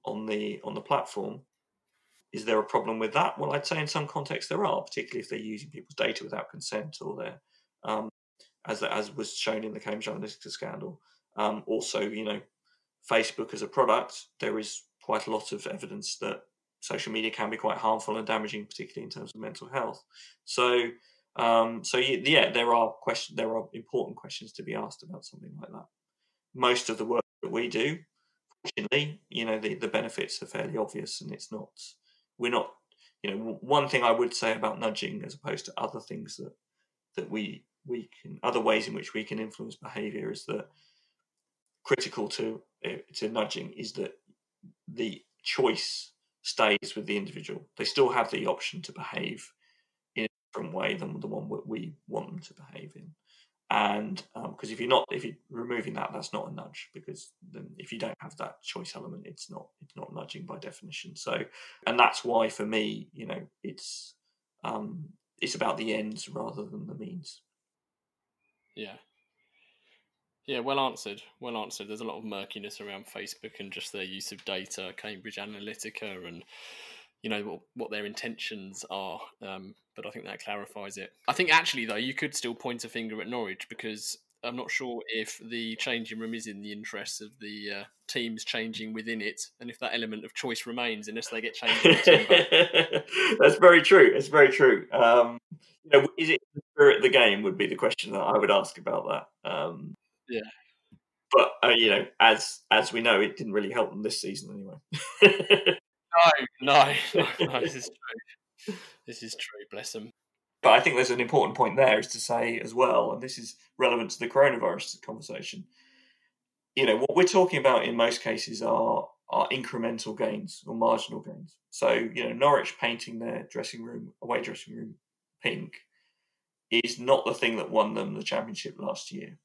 on the platform. Is there a problem with that? Well, I'd say in some contexts there are, particularly if they're using people's data without consent, or they're as was shown in the Cambridge Analytica scandal. Also, Facebook as a product, there is quite a lot of evidence that social media can be quite harmful and damaging, particularly in terms of mental health. So there are important questions to be asked about something like that. Most of the work that we do, fortunately, the benefits are fairly obvious, and we're not. One thing I would say about nudging, as opposed to other things that we can, other ways in which we can influence behaviour, is that critical to nudging is that the choice stays with the individual. They still have the option to behave in different way than the one that we want them to behave in. And because if you're removing that, that's not a nudge, because then if you don't have that choice element, it's not nudging by definition. So, and that's why for me, it's about the ends rather than the means. Yeah, well answered. There's a lot of murkiness around Facebook and just their use of data, Cambridge Analytica, and what their intentions are. But I think that clarifies it. I think actually though, you could still point a finger at Norwich, because I'm not sure if the changing room is in the interests of the teams changing within it, and if that element of choice remains unless they get changed in the team back. That's very true. It's very true. Is it the spirit of the game would be the question that I would ask about that. Yeah. But as we know, it didn't really help them this season anyway. No. This is true. This is true. Bless them. But I think there's an important point there, is to say as well, and this is relevant to the coronavirus conversation. What we're talking about in most cases are incremental gains or marginal gains. So, Norwich painting their away dressing room pink is not the thing that won them the championship last year.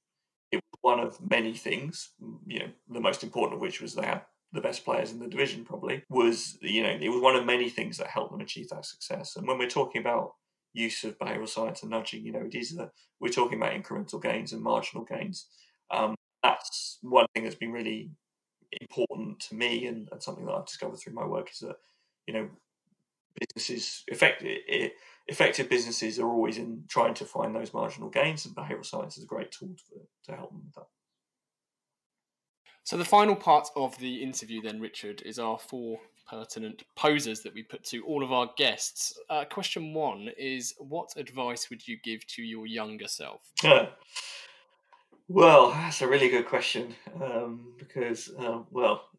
It was one of many things, the most important of which was they had the best players in the division, probably, it was one of many things that helped them achieve that success. And when we're talking about use of behavioural science and nudging, we're talking about incremental gains and marginal gains. That's one thing that's been really important to me, and something that I've discovered through my work, is that, businesses, effective businesses are always in trying to find those marginal gains, and behavioural science is a great tool to help them with that. So the final part of the interview then, Richard, is our 4 pertinent posers that we put to all of our guests. Question 1 is, what advice would you give to your younger self? Well, that's a really good question, because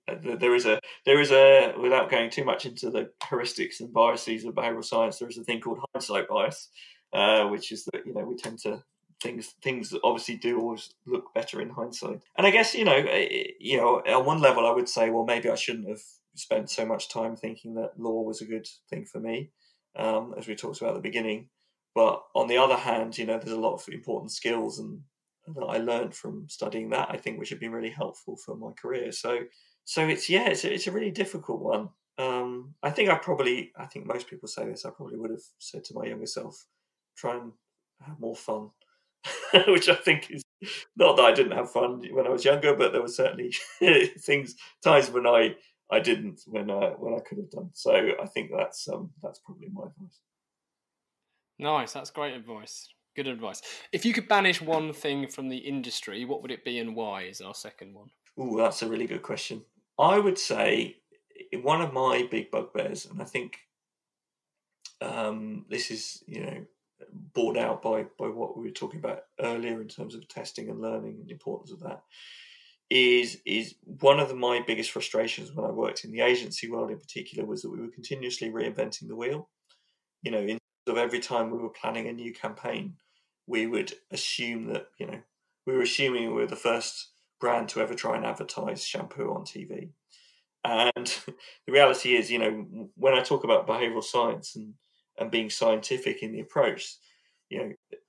there is a without going too much into the heuristics and biases of behavioural science, there is a thing called hindsight bias, which is that we tend to things that obviously do always look better in hindsight. And I guess on one level I would say, well, maybe I shouldn't have spent so much time thinking that law was a good thing for me, as we talked about at the beginning. But on the other hand, there's a lot of important skills and that I learned from studying that, I think, which have been really helpful for my career. So it's a really difficult one. I think most people say this. I probably would have said to my younger self, try and have more fun, which I think is not that I didn't have fun when I was younger, but there were certainly times when I didn't when I could have done. So I think that's probably my advice. Nice, that's great advice. Good advice. If you could banish one thing from the industry, what would it be and why, is our second one? Oh, that's a really good question. I would say one of my big bugbears, and I think this is, borne out by what we were talking about earlier in terms of testing and learning and the importance of that, is one of my biggest frustrations when I worked in the agency world in particular, was that we were continuously reinventing the wheel. In terms of every time we were planning a new campaign, we would assume that, we were assuming we were the first brand to ever try and advertise shampoo on TV. And the reality is, when I talk about behavioural science and being scientific in the approach,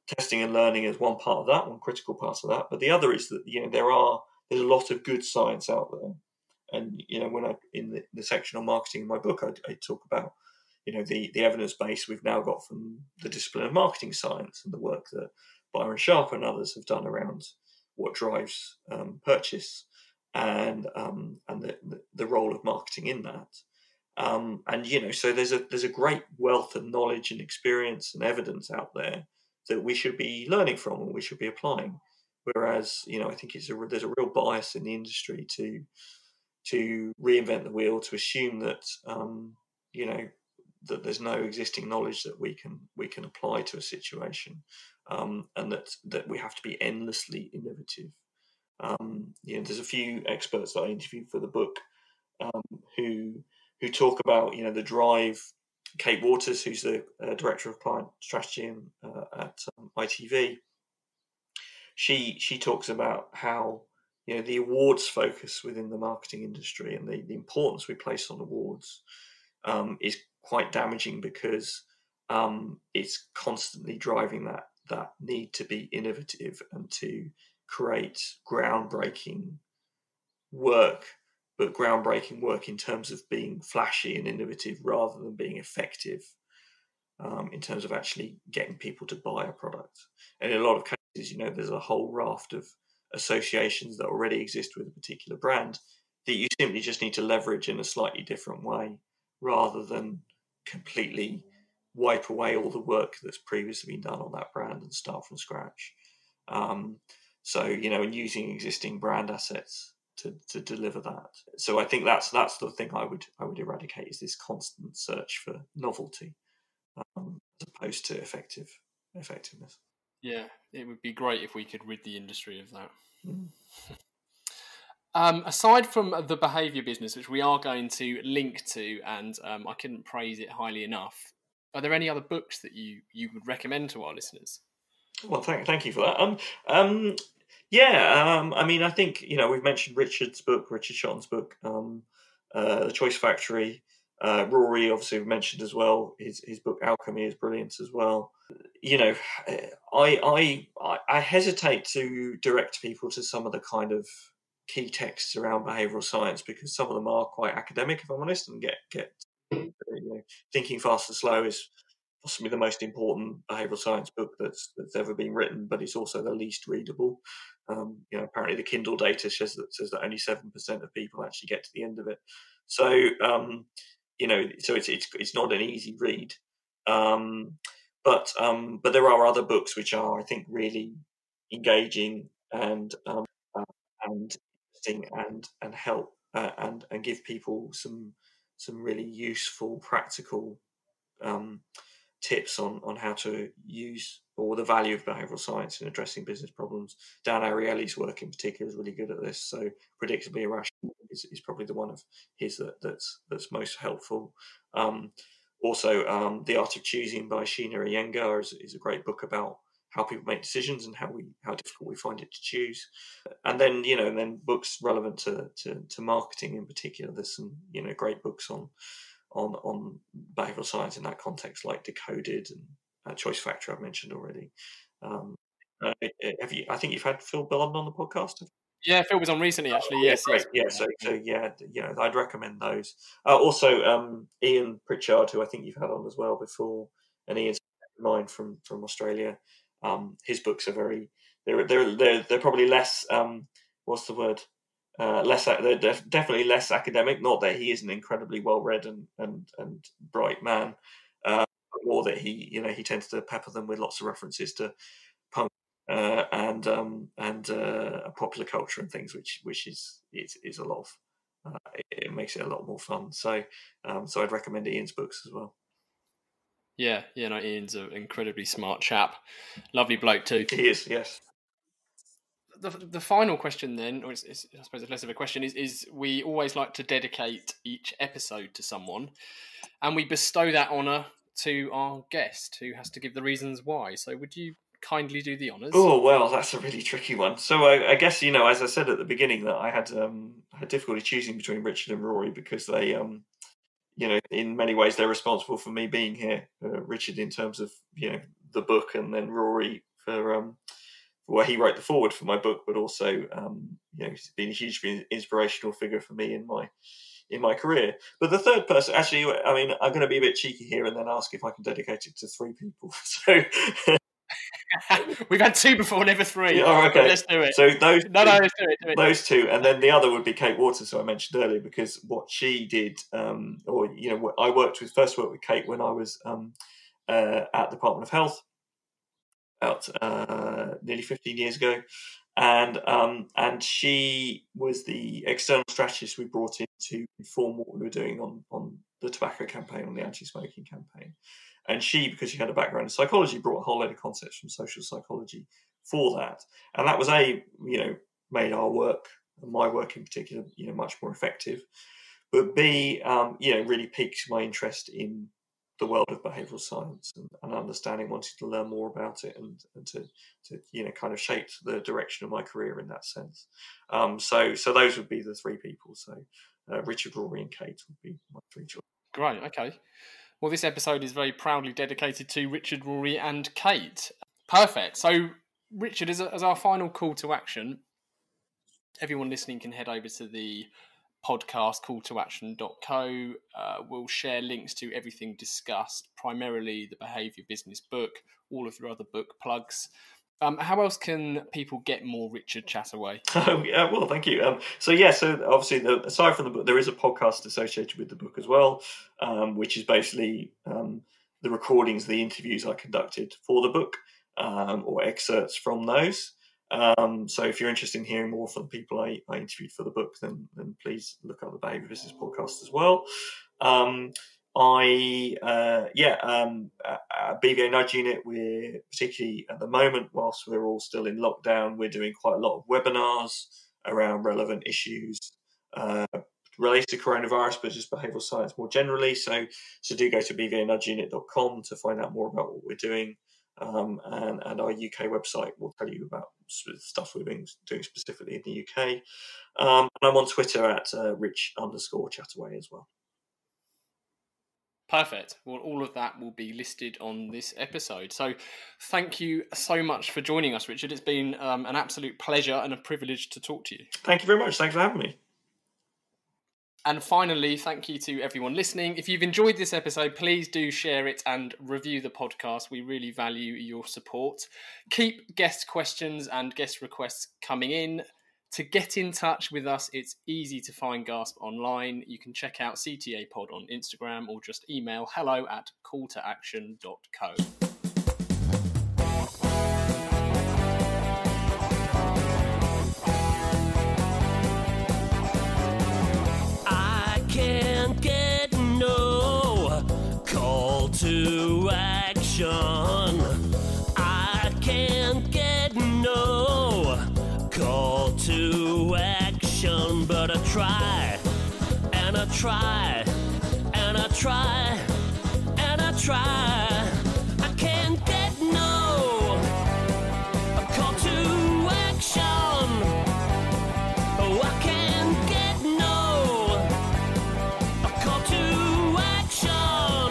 testing and learning is one part of that, one critical part of that. But the other is that, there's a lot of good science out there. And, when in the section on marketing in my book, I talk about, the evidence base we've now got from the discipline of marketing science and the work that Byron Sharp and others have done around what drives purchase and the role of marketing in that. So there's a great wealth of knowledge and experience and evidence out there that we should be learning from and we should be applying. Whereas, I think there's a real bias in the industry to reinvent the wheel, to assume that that there's no existing knowledge that we can apply to a situation, and that we have to be endlessly innovative. There's a few experts that I interviewed for the book who talk about the drive. Kate Waters, who's the director of client strategy at ITV, she talks about how the awards focus within the marketing industry and the importance we place on awards is quite damaging, because it's constantly driving that need to be innovative and to create groundbreaking work, but groundbreaking work in terms of being flashy and innovative rather than being effective, in terms of actually getting people to buy a product. And in a lot of cases, there's a whole raft of associations that already exist with a particular brand that you simply just need to leverage in a slightly different way rather than completely wipe away all the work that's previously been done on that brand and start from scratch. And using existing brand assets to deliver that. So I think that's the thing I would eradicate, is this constant search for novelty, as opposed to effectiveness. Yeah, it would be great if we could rid the industry of that. Mm. Aside from the behaviour business, which we are going to link to, and I couldn't praise it highly enough, are there any other books that you would recommend to our listeners? Well, thank you for that. I mean, I think we've mentioned Richard Shotton's book, The Choice Factory. Rory, obviously, we've mentioned as well. His book Alchemy is brilliant as well. I hesitate to direct people to some of the kind of key texts around behavioural science, because some of them are quite academic, if I'm honest, and get Thinking Fast and Slow is possibly the most important behavioural science book that's ever been written, but it's also the least readable. Apparently the Kindle data says that only 7% of people actually get to the end of it. So so it's not an easy read. But there are other books which are, I think, really engaging and interesting and help and give people some really useful, practical tips on how to use, or the value of, behavioural science in addressing business problems. Dan Ariely's work in particular is really good at this. So Predictably Irrational is probably the one of his that's most helpful. Also, The Art of Choosing by Sheena Iyengar is a great book about how people make decisions and how difficult we find it to choose. And then books relevant to marketing in particular. There's some great books on behavioural science in that context, like Decoded and Choice Factor I've mentioned already. I think you've had Phil Belden on the podcast. Yeah, Phil was on recently, actually. Yeah, Yes, great. yes. I'd recommend those. Also, Ian Pritchard, who I think you've had on as well before, and Ian's mine from Australia. His books are they're probably less what's the word? They're definitely less academic. Not that he is an incredibly well read and bright man, but more that he tends to pepper them with lots of references to punk and popular culture and things, which is a lot of it makes it a lot more fun. So I'd recommend Ian's books as well. Yeah, Ian's an incredibly smart chap, lovely bloke too. He is, yes. The final question then, or I suppose it's less of a question, is we always like to dedicate each episode to someone, and we bestow that honour to our guest, who has to give the reasons why. So would you kindly do the honours? Oh, well, that's a really tricky one. So I guess, as I said at the beginning, that I had difficulty choosing between Richard and Rory, because they, in many ways they're responsible for me being here. Richard in terms of, the book, and then Rory for he wrote the foreword for my book, but also, he's been a hugely inspirational figure for me in my career. But the third person, actually, I mean, I'm going to be a bit cheeky here and then ask if I can dedicate it to three people. So we've had two before, never three. Oh, okay. Let's do it. So let's do it. Those two, and then the other would be Kate Waters, who I mentioned earlier, because what she did, I worked with Kate when I was at the Department of Health about nearly 15 years ago, and she was the external strategist we brought in to inform what we were doing on the tobacco campaign, on the anti-smoking campaign. And she, because she had a background in psychology, brought a whole load of concepts from social psychology for that. And that was made our work, and my work in particular, much more effective. But B, really piqued my interest in the world of behavioural science and understanding, wanting to learn more about it and to kind of shape the direction of my career in that sense. So those would be the three people. So Richard, Rory and Kate would be my three choices. Great, okay. Well, this episode is very proudly dedicated to Richard, Rory and Kate. Perfect. So, Richard, as our final call to action, everyone listening can head over to the podcast calltoaction.co. We'll share links to everything discussed, primarily the Behaviour Business book, all of your other book plugs. How else can people get more Richard Chataway? Oh, yeah, well, thank you. So obviously, aside from the book, there is a podcast associated with the book as well, which is basically the recordings, the interviews I conducted for the book, or excerpts from those. So if you're interested in hearing more from the people I interviewed for the book, then please look up the Behaviour Business podcast as well. BVA Nudge Unit, we're particularly at the moment, whilst we're all still in lockdown, we're doing quite a lot of webinars around relevant issues related to coronavirus, but just behavioural science more generally. So do go to bvanudgeunit.com to find out more about what we're doing. And our UK website will tell you about stuff we're doing specifically in the UK. And I'm on Twitter at Rich_Chataway as well. Perfect. Well, all of that will be listed on this episode. So thank you so much for joining us, Richard. It's been an absolute pleasure and a privilege to talk to you. Thank you very much. Thanks for having me. And finally, thank you to everyone listening. If you've enjoyed this episode, please do share it and review the podcast. We really value your support. Keep guest questions and guest requests coming in. To get in touch with us, it's easy to find Gasp online. You can check out CTA Pod on Instagram or just email hello@calltoaction.co. I can't get no call to action. I can't get no call to action, but I try, and I try, and I try, and I try. I can't get no call to action. Oh, I can't get no call to action.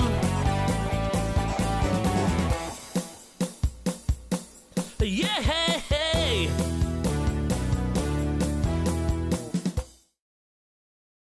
Yeah.